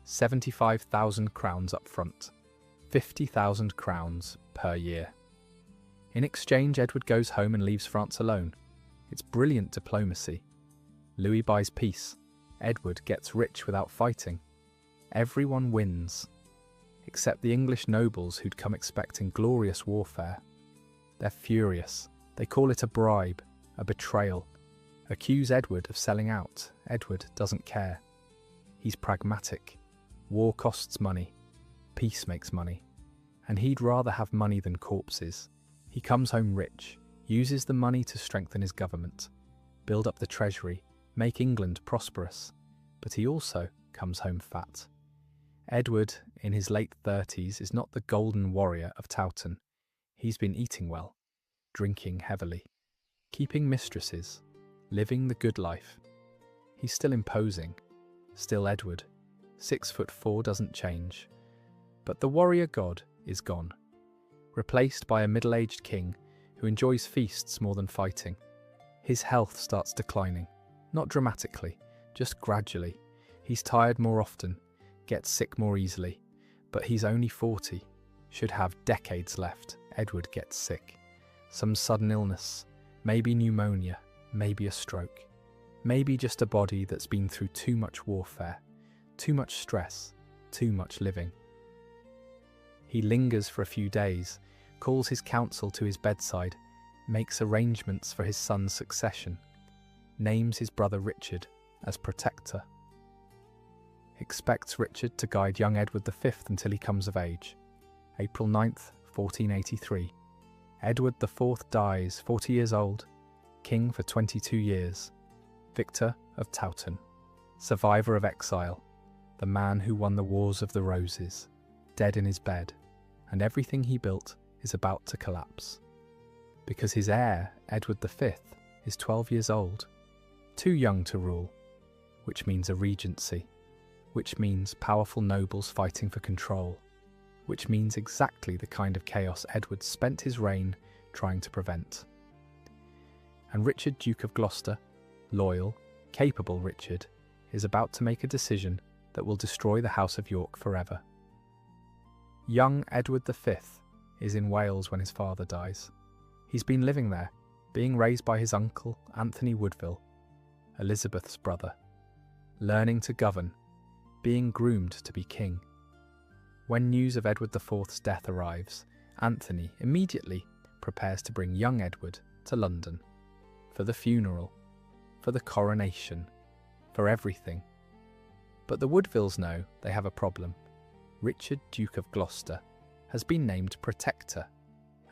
75,000 crowns up front, 50,000 crowns per year. In exchange, Edward goes home and leaves France alone. It's brilliant diplomacy. Louis buys peace. Edward gets rich without fighting. Everyone wins, except the English nobles who'd come expecting glorious warfare. They're furious. They call it a bribe, a betrayal. Accuse Edward of selling out. Edward doesn't care. He's pragmatic. War costs money. Peace makes money. And he'd rather have money than corpses. He comes home rich, uses the money to strengthen his government, build up the treasury, make England prosperous. But he also comes home fat. Edward, in his late 30s, is not the golden warrior of Towton. He's been eating well, drinking heavily, keeping mistresses, living the good life. He's still imposing, still Edward. 6'4" doesn't change. But the warrior god is gone, replaced by a middle-aged king who enjoys feasts more than fighting. His health starts declining, not dramatically, just gradually. He's tired more often, gets sick more easily, but he's only 40, should have decades left. Edward gets sick. Some sudden illness, maybe pneumonia, maybe a stroke, maybe just a body that's been through too much warfare, too much stress, too much living. He lingers for a few days, calls his council to his bedside, makes arrangements for his son's succession, names his brother Richard as protector. Expects Richard to guide young Edward V until he comes of age. April 9th, 1483. Edward IV dies, 40 years old, king for 22 years, victor of Towton, survivor of exile, the man who won the Wars of the Roses, dead in his bed, and everything he built is about to collapse. Because his heir, Edward V, is 12 years old, too young to rule, which means a regency, which means powerful nobles fighting for control, which means exactly the kind of chaos Edward spent his reign trying to prevent. And Richard, Duke of Gloucester, loyal, capable Richard, is about to make a decision that will destroy the House of York forever. Young Edward V is in Wales when his father dies. He's been living there, being raised by his uncle, Anthony Woodville, Elizabeth's brother, learning to govern, being groomed to be king. When news of Edward IV's death arrives, Anthony immediately prepares to bring young Edward to London for the funeral, for the coronation, for everything. But the Woodvilles know they have a problem. Richard, Duke of Gloucester, has been named Protector,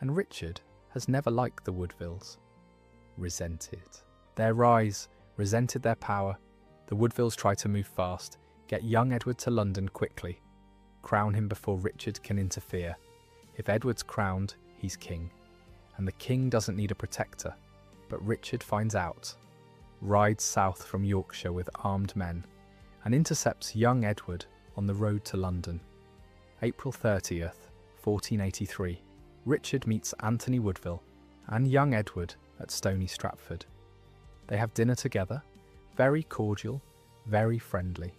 and Richard has never liked the Woodvilles. Resented their rise, resented their power, the Woodvilles try to move fast, get young Edward to London quickly, crown him before Richard can interfere. If Edward's crowned, he's king, and the king doesn't need a protector. But Richard finds out, rides south from Yorkshire with armed men, and intercepts young Edward on the road to London. April 30th, 1483, Richard meets Anthony Woodville and young Edward at Stony Stratford. They have dinner together, very cordial, very friendly.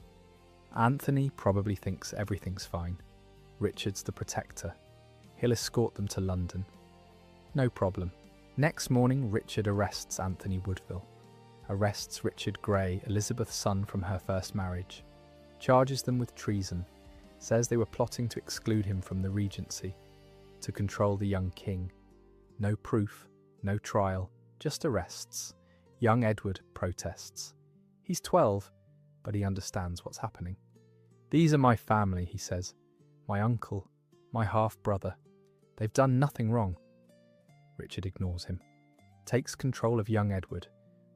Anthony probably thinks everything's fine. Richard's the protector. He'll escort them to London. No problem. Next morning, Richard arrests Anthony Woodville. Arrests Richard Grey, Elizabeth's son from her first marriage. Charges them with treason. Says they were plotting to exclude him from the regency, to control the young king. No proof, no trial, just arrests. Young Edward protests. He's 12, but he understands what's happening. These are my family, he says. My uncle, my half-brother. They've done nothing wrong. Richard ignores him. Takes control of young Edward.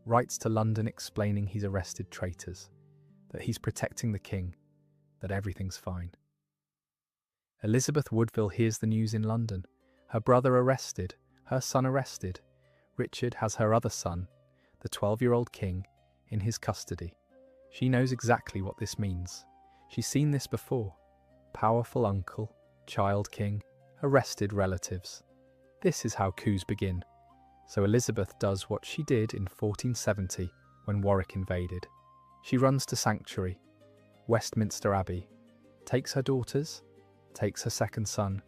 Writes to London explaining he's arrested traitors. That he's protecting the king. That everything's fine. Elizabeth Woodville hears the news in London. Her brother arrested. Her son arrested. Richard has her other son, the 12-year-old king, in his custody. She knows exactly what this means. She's seen this before. Powerful uncle, child king, arrested relatives. This is how coups begin. So Elizabeth does what she did in 1470 when Warwick invaded. She runs to Sanctuary, Westminster Abbey, takes her daughters, takes her second son,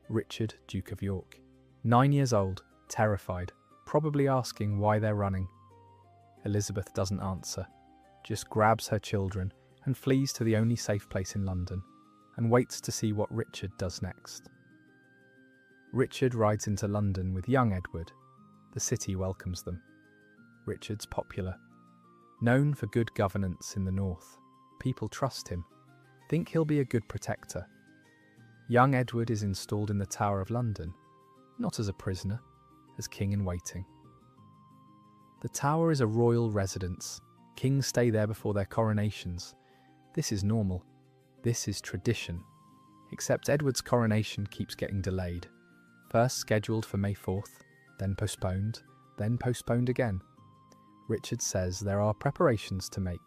Richard, Duke of York. 9 years old, terrified, probably asking why they're running. Elizabeth doesn't answer, just grabs her children and flees to the only safe place in London and waits to see what Richard does next. Richard rides into London with young Edward. The city welcomes them. Richard's popular. Known for good governance in the north. People trust him. Think he'll be a good protector. Young Edward is installed in the Tower of London, not as a prisoner, as king in waiting. The Tower is a royal residence. Kings stay there before their coronations. This is normal. This is tradition. Except Edward's coronation keeps getting delayed. First scheduled for May 4th, then postponed again. Richard says there are preparations to make.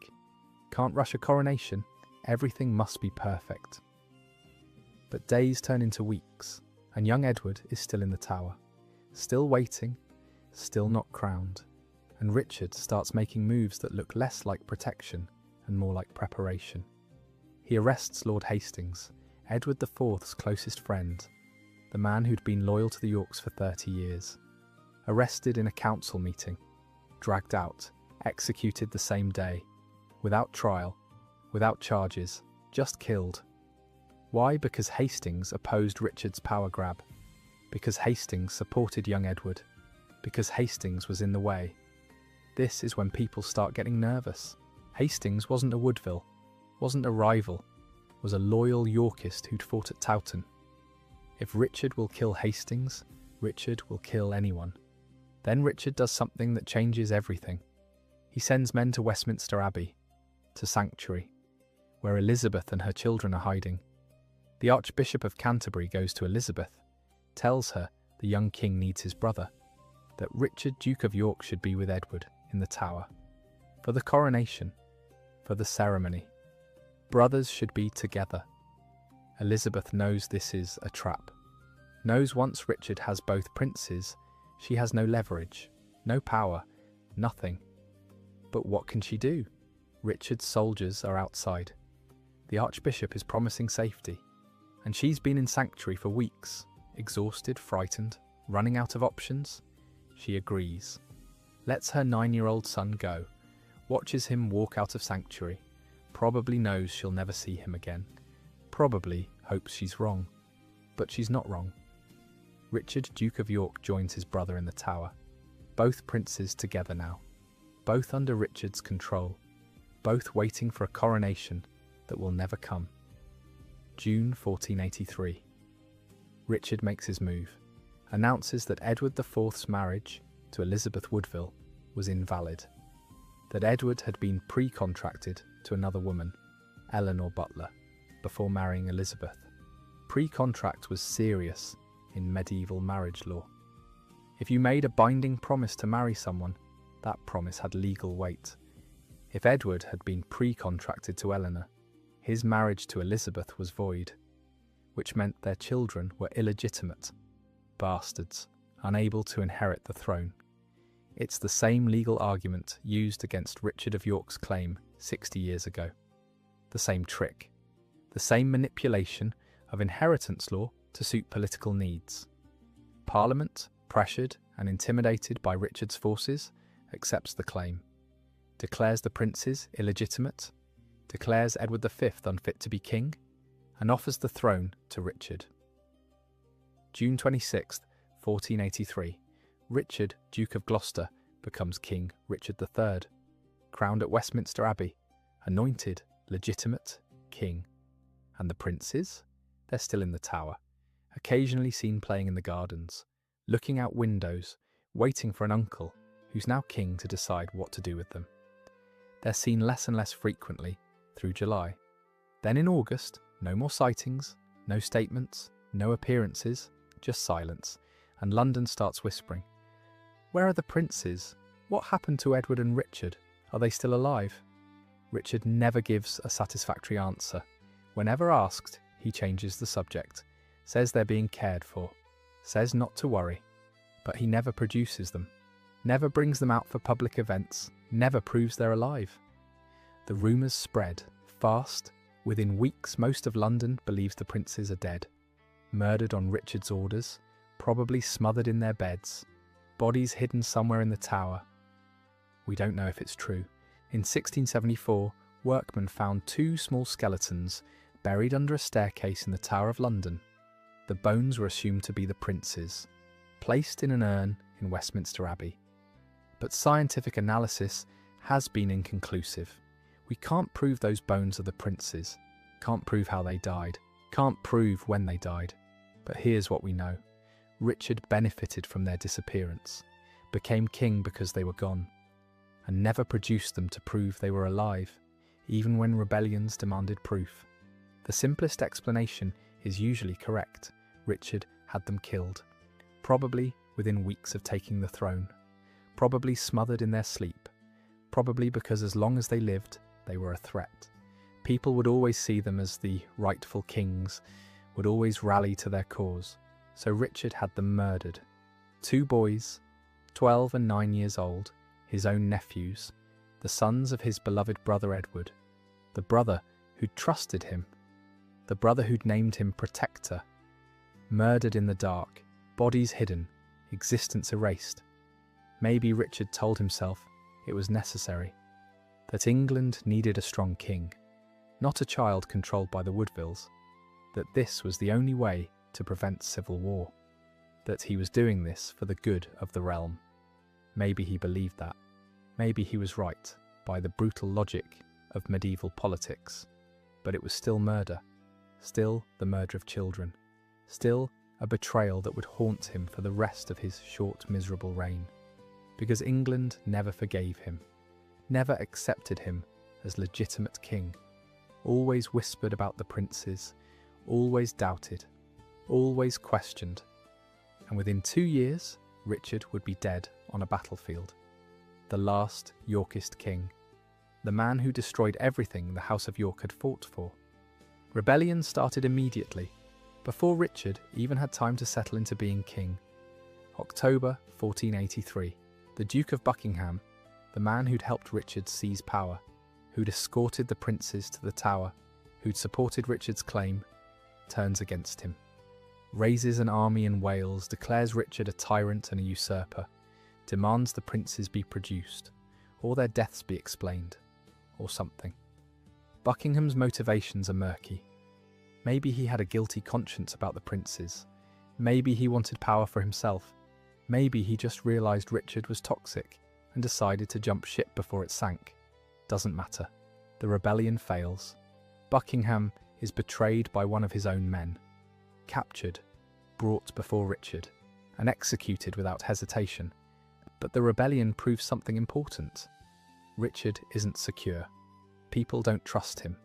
Can't rush a coronation. Everything must be perfect. But days turn into weeks, and young Edward is still in the Tower. Still waiting, still not crowned. And Richard starts making moves that look less like protection and more like preparation. He arrests Lord Hastings, Edward IV's closest friend, the man who'd been loyal to the Yorks for 30 years. Arrested in a council meeting, dragged out, executed the same day, without trial, without charges, just killed. Why? Because Hastings opposed Richard's power grab. Because Hastings supported young Edward. Because Hastings was in the way. This is when people start getting nervous. Hastings wasn't a Woodville, wasn't a rival, was a loyal Yorkist who'd fought at Towton. If Richard will kill Hastings, Richard will kill anyone. Then Richard does something that changes everything. He sends men to Westminster Abbey, to Sanctuary, where Elizabeth and her children are hiding. The Archbishop of Canterbury goes to Elizabeth, tells her the young king needs his brother, that Richard, Duke of York, should be with Edward in the Tower. For the coronation, for the ceremony. Brothers should be together. Elizabeth knows this is a trap. Knows once Richard has both princes, she has no leverage, no power, nothing. But what can she do? Richard's soldiers are outside. The Archbishop is promising safety. And she's been in Sanctuary for weeks, exhausted, frightened, running out of options. She agrees. Lets her 9-year-old son go. Watches him walk out of Sanctuary. Probably knows she'll never see him again. Probably hopes she's wrong. But she's not wrong. Richard, Duke of York, joins his brother in the Tower. Both princes together now. both under Richard's control, both waiting for a coronation that will never come. June 1483. Richard makes his move, announces that Edward IV's marriage to Elizabeth Woodville was invalid, that Edward had been pre-contracted to another woman, Eleanor Butler, before marrying Elizabeth. Pre-contract was serious in medieval marriage law. If you made a binding promise to marry someone, that promise had legal weight. If Edward had been pre-contracted to Eleanor, his marriage to Elizabeth was void, which meant their children were illegitimate, bastards, unable to inherit the throne. It's the same legal argument used against Richard of York's claim 60 years ago. The same trick. The same manipulation of inheritance law to suit political needs. Parliament, pressured and intimidated by Richard's forces, accepts the claim, declares the princes illegitimate, declares Edward V unfit to be king, and offers the throne to Richard. June 26, 1483, Richard, Duke of Gloucester, becomes King Richard III, crowned at Westminster Abbey, anointed, legitimate, king. And the princes? They're still in the Tower, occasionally seen playing in the gardens, looking out windows, waiting for an uncle, who's now king, to decide what to do with them. They're seen less and less frequently through July. Then in August, no more sightings, no statements, no appearances, just silence, and London starts whispering. Where are the princes? What happened to Edward and Richard? Are they still alive? Richard never gives a satisfactory answer. Whenever asked, he changes the subject, says they're being cared for, says not to worry, but he never produces them, never brings them out for public events, never proves they're alive. The rumours spread, fast. Within weeks, most of London believes the princes are dead, murdered on Richard's orders, probably smothered in their beds, bodies hidden somewhere in the Tower. We don't know if it's true. In 1674, workmen found 2 small skeletons buried under a staircase in the Tower of London. The bones were assumed to be the princes, placed in an urn in Westminster Abbey. But scientific analysis has been inconclusive. We can't prove those bones are the princes, can't prove how they died, can't prove when they died. But here's what we know. Richard benefited from their disappearance, became king because they were gone, and never produced them to prove they were alive, even when rebellions demanded proof. The simplest explanation is usually correct. Richard had them killed, probably within weeks of taking the throne, probably smothered in their sleep, probably because as long as they lived, they were a threat. People would always see them as the rightful kings, would always rally to their cause. So Richard had them murdered. 2 boys, 12 and 9 years old, his own nephews, the sons of his beloved brother Edward, the brother who'd trusted him, the brother who'd named him protector, murdered in the dark, bodies hidden, existence erased. Maybe Richard told himself it was necessary, that England needed a strong king, not a child controlled by the Woodvilles, that this was the only way to prevent civil war, that he was doing this for the good of the realm. Maybe he believed that. Maybe he was right by the brutal logic of medieval politics, but it was still murder, still the murder of children, still a betrayal that would haunt him for the rest of his short, miserable reign, because England never forgave him, never accepted him as legitimate king, always whispered about the princes, always doubted, always questioned, and within 2 years, Richard would be dead on a battlefield, the last Yorkist king, the man who destroyed everything the House of York had fought for. Rebellion started immediately, before Richard even had time to settle into being king. October 1483, the Duke of Buckingham, the man who'd helped Richard seize power, who'd escorted the princes to the Tower, who'd supported Richard's claim, turns against him, raises an army in Wales, declares Richard a tyrant and a usurper, demands the princes be produced, or their deaths be explained, or something. Buckingham's motivations are murky. Maybe he had a guilty conscience about the princes. Maybe he wanted power for himself. Maybe he just realised Richard was toxic and decided to jump ship before it sank. Doesn't matter. The rebellion fails. Buckingham is betrayed by one of his own men, captured, brought before Richard, and executed without hesitation. But the rebellion proves something important. Richard isn't secure. People don't trust him.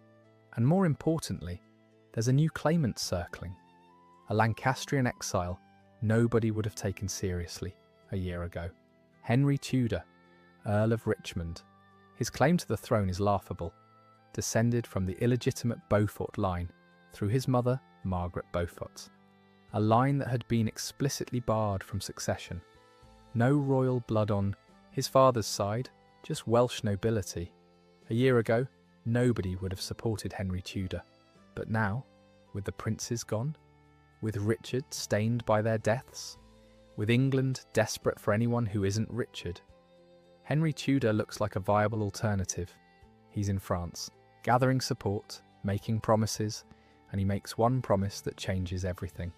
And more importantly, there's a new claimant circling. A Lancastrian exile nobody would have taken seriously a year ago. Henry Tudor, Earl of Richmond. His claim to the throne is laughable, descended from the illegitimate Beaufort line through his mother, Margaret Beaufort. A line that had been explicitly barred from succession. No royal blood on his father's side, just Welsh nobility. A year ago, nobody would have supported Henry Tudor. But now, with the princes gone, with Richard stained by their deaths, with England desperate for anyone who isn't Richard, Henry Tudor looks like a viable alternative. He's in France, gathering support, making promises, and he makes one promise that changes everything.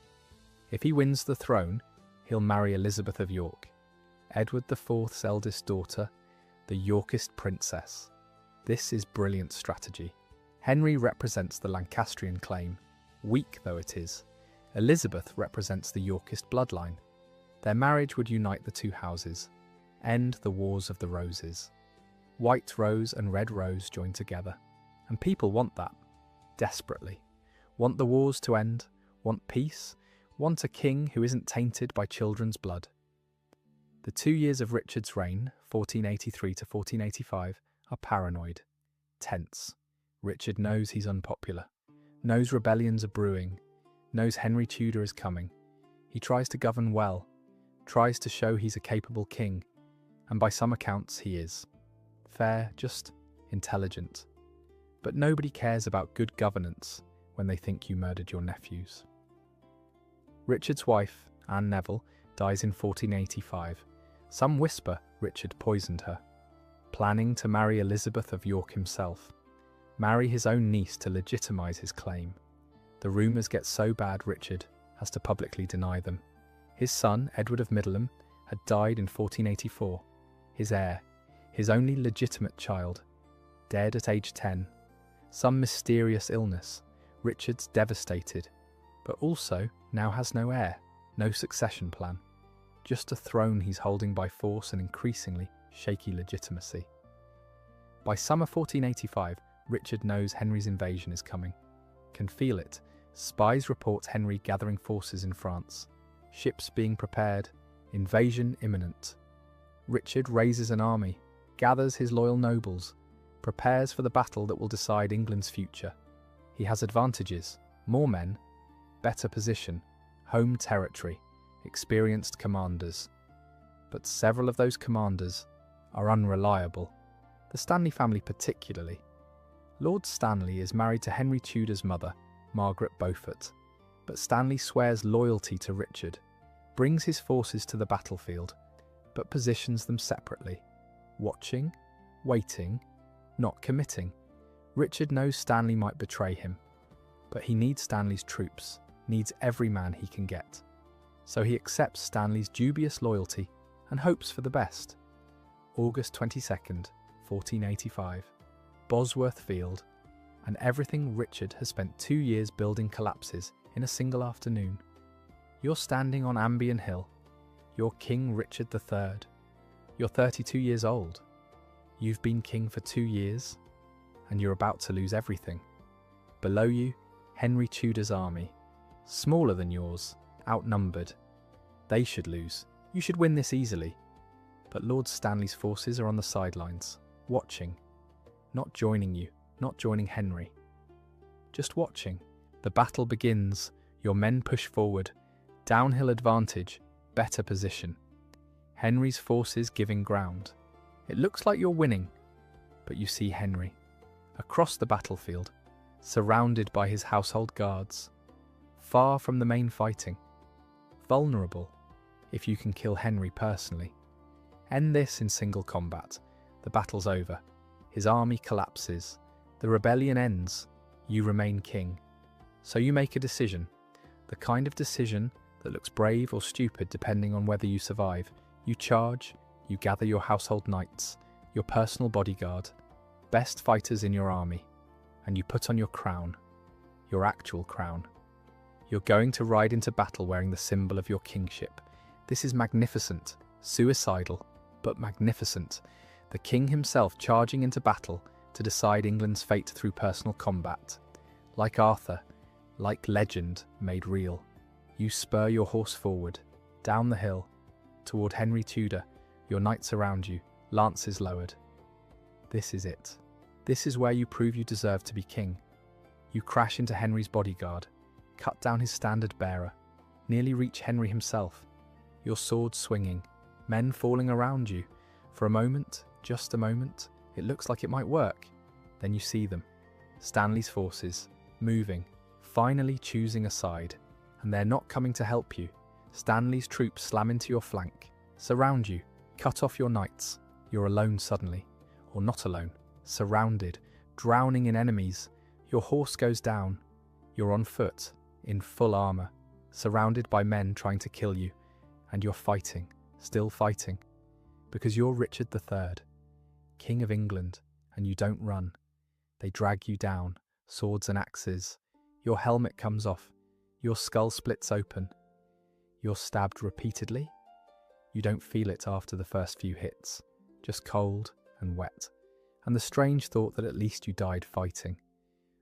If he wins the throne, he'll marry Elizabeth of York, Edward IV's eldest daughter, the Yorkist princess. This is brilliant strategy. Henry represents the Lancastrian claim, weak though it is. Elizabeth represents the Yorkist bloodline. Their marriage would unite the two houses, end the Wars of the Roses. White Rose and Red Rose join together. And people want that, desperately. Want the wars to end, want peace, want a king who isn't tainted by children's blood. The 2 years of Richard's reign, 1483 to 1485, are paranoid, tense. Richard knows he's unpopular, knows rebellions are brewing, knows Henry Tudor is coming. He tries to govern well, tries to show he's a capable king, and by some accounts he is. Fair, just intelligent. But nobody cares about good governance when they think you murdered your nephews. Richard's wife, Anne Neville, dies in 1485. Some whisper Richard poisoned her, planning to marry Elizabeth of York himself, marry his own niece to legitimise his claim. The rumours get so bad Richard has to publicly deny them. His son, Edward of Middleham, had died in 1484. His heir, his only legitimate child, dead at age 10. Some mysterious illness. Richard's devastated, but also now has no heir, no succession plan. Just a throne he's holding by force and increasingly shaky legitimacy. By summer 1485, Richard knows Henry's invasion is coming. Can feel it. Spies report Henry gathering forces in France. Ships being prepared. Invasion imminent. Richard raises an army, gathers his loyal nobles, prepares for the battle that will decide England's future. He has advantages, more men, better position, home territory, experienced commanders. But several of those commanders are unreliable. The Stanley family particularly. Lord Stanley is married to Henry Tudor's mother, Margaret Beaufort, but Stanley swears loyalty to Richard, brings his forces to the battlefield, but positions them separately, watching, waiting, not committing. Richard knows Stanley might betray him, but he needs Stanley's troops, needs every man he can get. So he accepts Stanley's dubious loyalty and hopes for the best. August 22nd, 1485. Bosworth Field, and everything Richard has spent 2 years building collapses in a single afternoon. You're standing on Ambion Hill. You're King Richard III. You're 32 years old. You've been king for 2 years, and you're about to lose everything. Below you, Henry Tudor's army, smaller than yours, outnumbered. They should lose. You should win this easily. But Lord Stanley's forces are on the sidelines, watching. Not joining you, not joining Henry. Just watching. The battle begins. Your men push forward. Downhill advantage, better position. Henry's forces giving ground. It looks like you're winning, but you see Henry, across the battlefield, surrounded by his household guards, far from the main fighting, vulnerable if you can kill Henry personally. End this in single combat. The battle's over. His army collapses. The rebellion ends. You remain king. So you make a decision, the kind of decision that looks brave or stupid depending on whether you survive. You charge, You gather your household knights, your personal bodyguard, best fighters in your army, and you put on your crown, your actual crown. You're going to ride into battle wearing the symbol of your kingship. This is magnificent, suicidal, but magnificent. The king himself charging into battle to decide England's fate through personal combat. Like Arthur, like legend made real. You spur your horse forward, down the hill, toward Henry Tudor, your knights around you, lances lowered. This is it. This is where you prove you deserve to be king. You crash into Henry's bodyguard, cut down his standard bearer, nearly reach Henry himself, your sword swinging, men falling around you. For a moment, just a moment, it looks like it might work. Then you see them, Stanley's forces, moving, finally choosing a side, and they're not coming to help you. Stanley's troops slam into your flank, surround you, cut off your knights. You're alone suddenly, or not alone, surrounded, drowning in enemies. Your horse goes down. You're on foot, in full armor, surrounded by men trying to kill you, and you're fighting, still fighting, because you're Richard III, King of England, and you don't run. They drag you down, swords and axes. Your helmet comes off, your skull splits open. You're stabbed repeatedly. You don't feel it after the first few hits, just cold and wet, and the strange thought that at least you died fighting.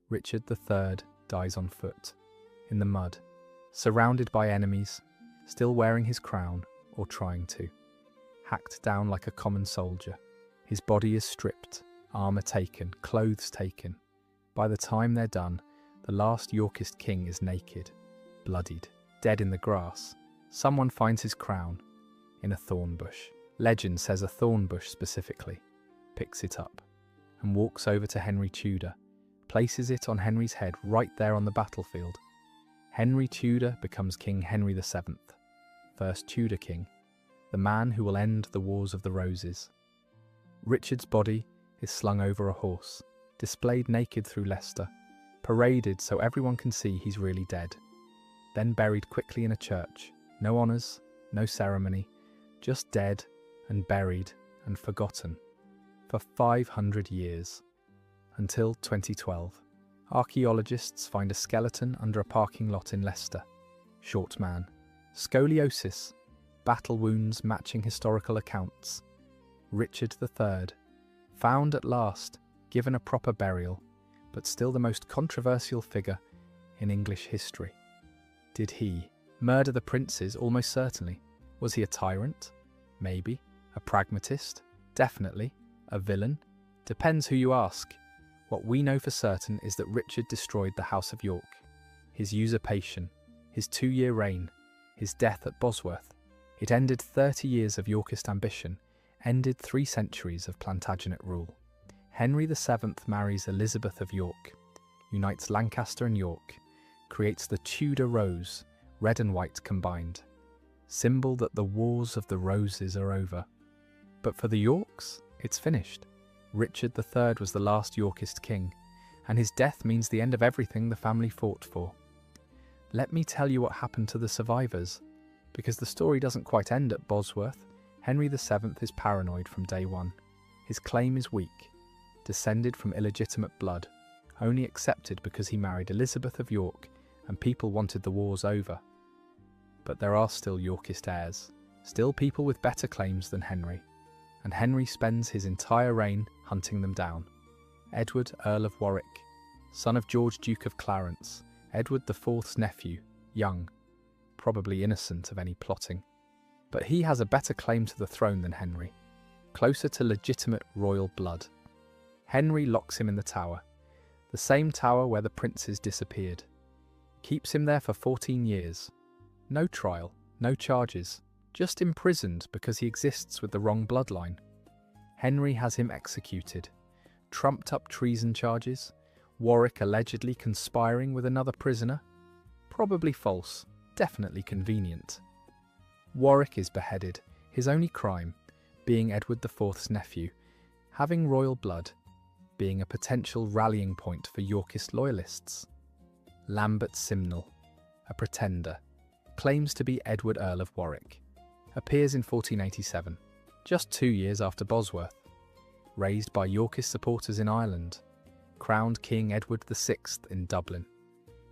Richard III dies on foot, in the mud, surrounded by enemies, still wearing his crown, or trying to. Hacked down like a common soldier. His body is stripped, armour taken, clothes taken. By the time they're done, the last Yorkist king is naked, bloodied, dead in the grass. Someone finds his crown in a thorn bush. Legend says a thorn bush specifically. Picks it up and walks over to Henry Tudor, places it on Henry's head right there on the battlefield. Henry Tudor becomes King Henry VII, first Tudor king, the man who will end the Wars of the Roses. Richard's body is slung over a horse, displayed naked through Leicester, paraded so everyone can see he's really dead, then buried quickly in a church. No honours, no ceremony, just dead and buried and forgotten for 500 years. Until 2012, archaeologists find a skeleton under a parking lot in Leicester. Short man, scoliosis, battle wounds matching historical accounts. Richard III, found at last, given a proper burial, but still the most controversial figure in English history. Did he murder the princes? Almost certainly. Was he a tyrant? Maybe. A pragmatist? Definitely. A villain? Depends who you ask. What we know for certain is that Richard destroyed the House of York. His usurpation, his 2-year reign, his death at Bosworth. It ended 30 years of Yorkist ambition, ended 3 centuries of Plantagenet rule. Henry VII marries Elizabeth of York, unites Lancaster and York, creates the Tudor rose, red and white combined, symbol that the Wars of the Roses are over. But for the Yorks, it's finished. Richard III was the last Yorkist king, and his death means the end of everything the family fought for. Let me tell you what happened to the survivors, because the story doesn't quite end at Bosworth. Henry VII is paranoid from day one. His claim is weak, descended from illegitimate blood, only accepted because he married Elizabeth of York and people wanted the wars over. But there are still Yorkist heirs, still people with better claims than Henry, and Henry spends his entire reign hunting them down. Edward, Earl of Warwick, son of George, Duke of Clarence, Edward IV's nephew, young, probably innocent of any plotting. But he has a better claim to the throne than Henry, closer to legitimate royal blood. Henry locks him in the tower, the same tower where the princes disappeared. Keeps him there for 14 years. No trial, no charges, just imprisoned because he exists with the wrong bloodline. Henry has him executed. Trumped up treason charges, Warwick allegedly conspiring with another prisoner. Probably false, definitely convenient. Warwick is beheaded, his only crime being Edward IV's nephew, having royal blood, being a potential rallying point for Yorkist loyalists. Lambert Simnel, a pretender, claims to be Edward Earl of Warwick, appears in 1487, just 2 years after Bosworth. Raised by Yorkist supporters in Ireland, crowned King Edward VI in Dublin.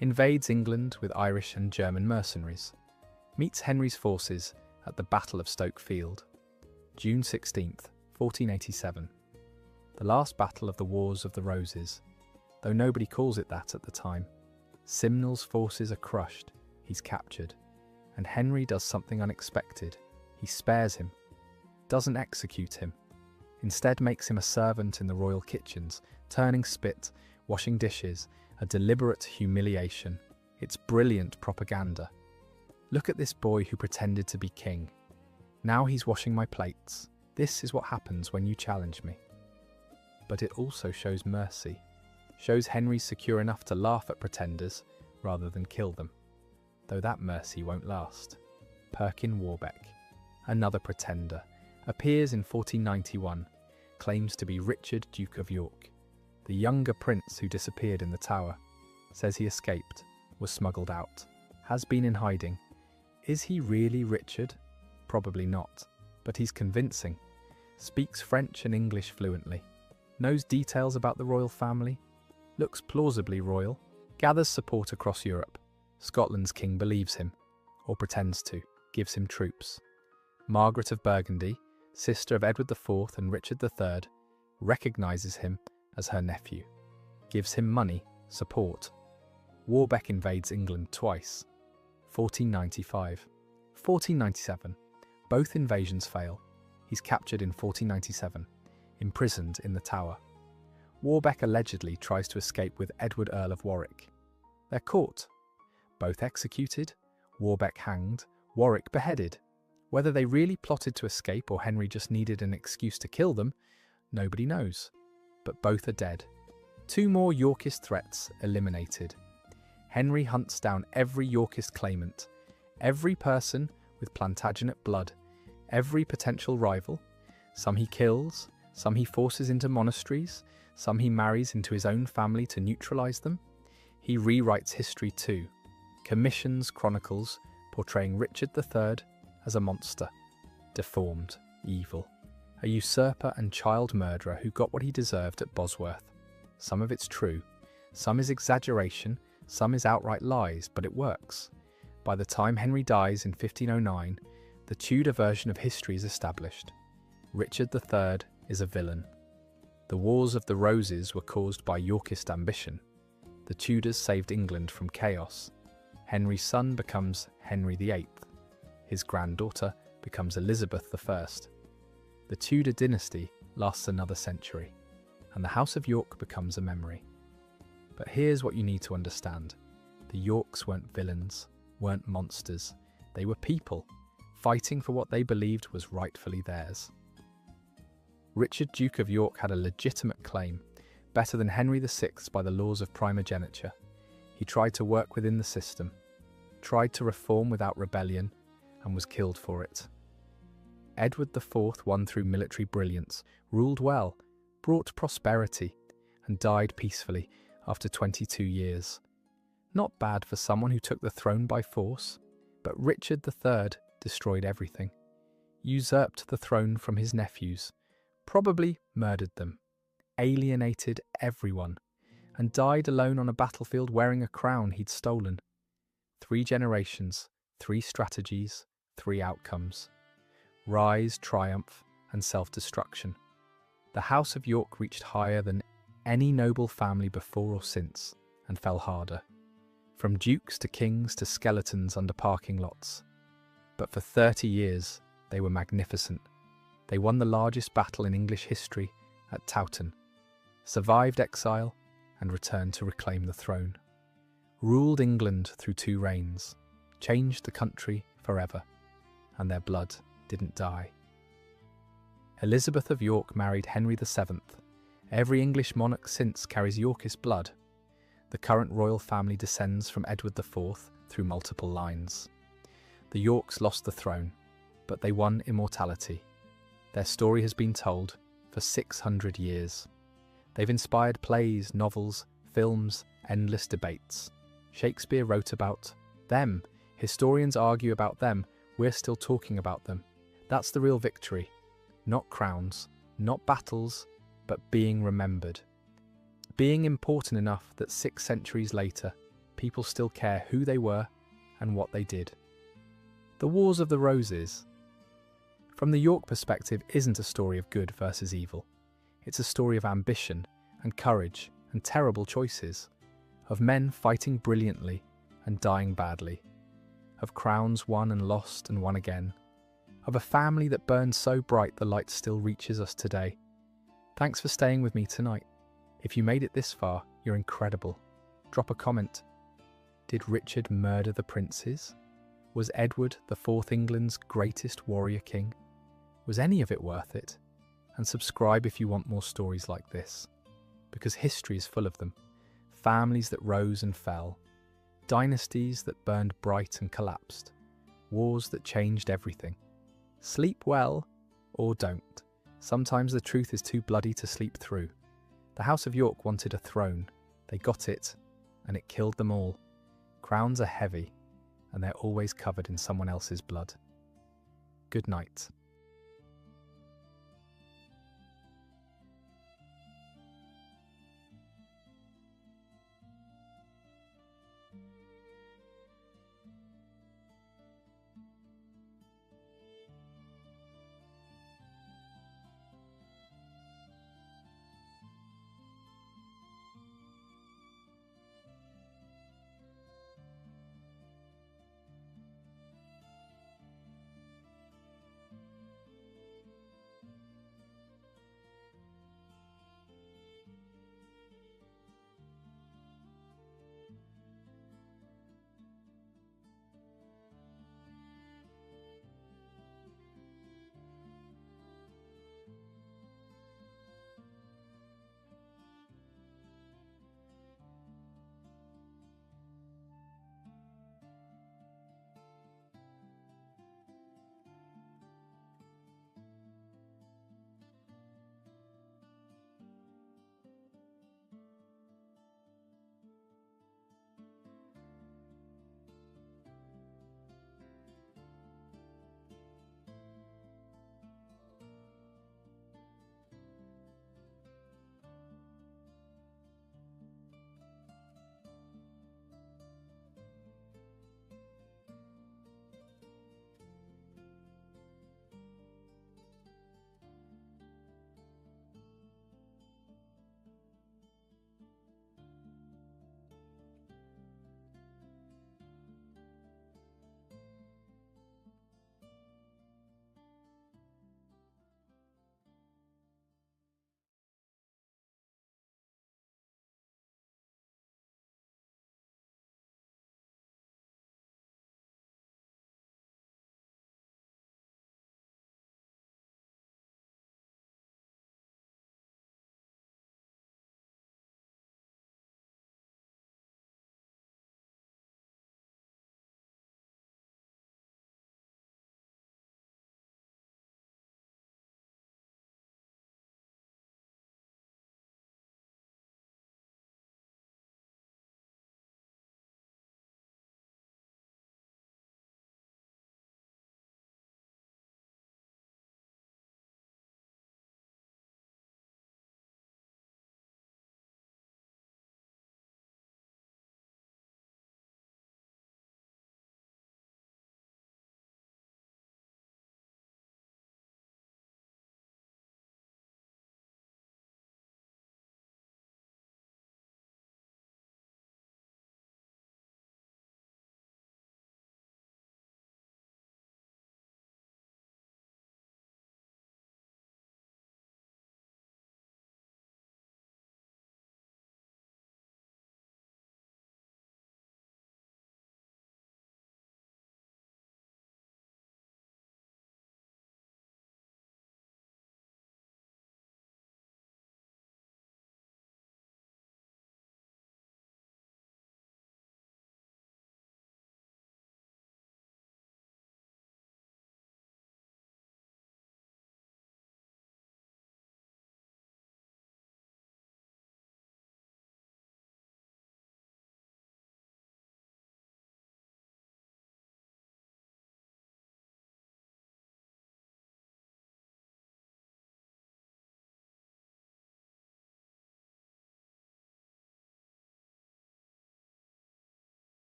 Invades England with Irish and German mercenaries. Meets Henry's forces at the Battle of Stoke Field, June 16th, 1487. The last battle of the Wars of the Roses, though nobody calls it that at the time. Simnel's forces are crushed, he's captured, and Henry does something unexpected. He spares him, doesn't execute him, instead makes him a servant in the royal kitchens, turning spit, washing dishes, a deliberate humiliation. It's brilliant propaganda. Look at this boy who pretended to be king. Now he's washing my plates. This is what happens when you challenge me. But it also shows mercy. Shows Henry's secure enough to laugh at pretenders rather than kill them. Though that mercy won't last. Perkin Warbeck, another pretender, appears in 1491, claims to be Richard, Duke of York, the younger prince who disappeared in the Tower, says he escaped, was smuggled out, has been in hiding. Is he really Richard? Probably not, but he's convincing. Speaks French and English fluently, knows details about the royal family, looks plausibly royal, gathers support across Europe. Scotland's king believes him, or pretends to, gives him troops. Margaret of Burgundy, sister of Edward IV and Richard III, recognises him as her nephew, gives him money, support. Warbeck invades England twice, 1495, 1497. Both invasions fail. He's captured in 1497, imprisoned in the Tower. Warbeck allegedly tries to escape with Edward, Earl of Warwick. They're caught. Both executed, Warbeck hanged, Warwick beheaded. Whether they really plotted to escape or Henry just needed an excuse to kill them, nobody knows. But both are dead. 2 more Yorkist threats eliminated. Henry hunts down every Yorkist claimant, every person with Plantagenet blood, every potential rival. Some he kills, some he forces into monasteries, some he marries into his own family to neutralize them. He rewrites history too, commissions chronicles portraying Richard III as a monster, deformed, evil, a usurper and child murderer who got what he deserved at Bosworth. Some of it's true, some is exaggeration, some is outright lies, but it works. By the time Henry dies in 1509, the Tudor version of history is established. Richard III is a villain. The Wars of the Roses were caused by Yorkist ambition. The Tudors saved England from chaos. Henry's son becomes Henry VIII. His granddaughter becomes Elizabeth I. The Tudor dynasty lasts another century, and the House of York becomes a memory. But here's what you need to understand. The Yorks weren't villains, weren't monsters. They were people, fighting for what they believed was rightfully theirs. Richard, Duke of York, had a legitimate claim, better than Henry VI by the laws of primogeniture. He tried to work within the system, tried to reform without rebellion, and was killed for it. Edward IV won through military brilliance, ruled well, brought prosperity, and died peacefully after 22 years. Not bad for someone who took the throne by force, but Richard III destroyed everything, usurped the throne from his nephews, probably murdered them, alienated everyone, and died alone on a battlefield wearing a crown he'd stolen. 3 generations, 3 strategies, 3 outcomes. Rise, triumph, and self-destruction. The House of York reached higher than any noble family before or since, and fell harder. From dukes to kings to skeletons under parking lots. But for 30 years, they were magnificent. They won the largest battle in English history at Towton, survived exile, and returned to reclaim the throne. Ruled England through 2 reigns, changed the country forever, and their blood didn't die. Elizabeth of York married Henry VII. Every English monarch since carries Yorkist blood. The current royal family descends from Edward IV through multiple lines. The Yorks lost the throne, but they won immortality. Their story has been told for 600 years. They've inspired plays, novels, films, endless debates. Shakespeare wrote about them. Historians argue about them. We're still talking about them. That's the real victory. Not crowns, not battles, but being remembered. Being important enough that 6 centuries later, people still care who they were and what they did. The Wars of the Roses. From the York perspective, isn't a story of good versus evil. It's a story of ambition and courage and terrible choices, of men fighting brilliantly and dying badly, of crowns won and lost and won again, of a family that burned so bright the light still reaches us today. Thanks for staying with me tonight. If you made it this far, you're incredible. Drop a comment. Did Richard murder the princes? Was Edward IV England's greatest warrior king? Was any of it worth it? And subscribe if you want more stories like this, because history is full of them. Families that rose and fell, dynasties that burned bright and collapsed, wars that changed everything. Sleep well, or don't. Sometimes the truth is too bloody to sleep through. The House of York wanted a throne. They got it, and it killed them all. Crowns are heavy, and they're always covered in someone else's blood. Good night.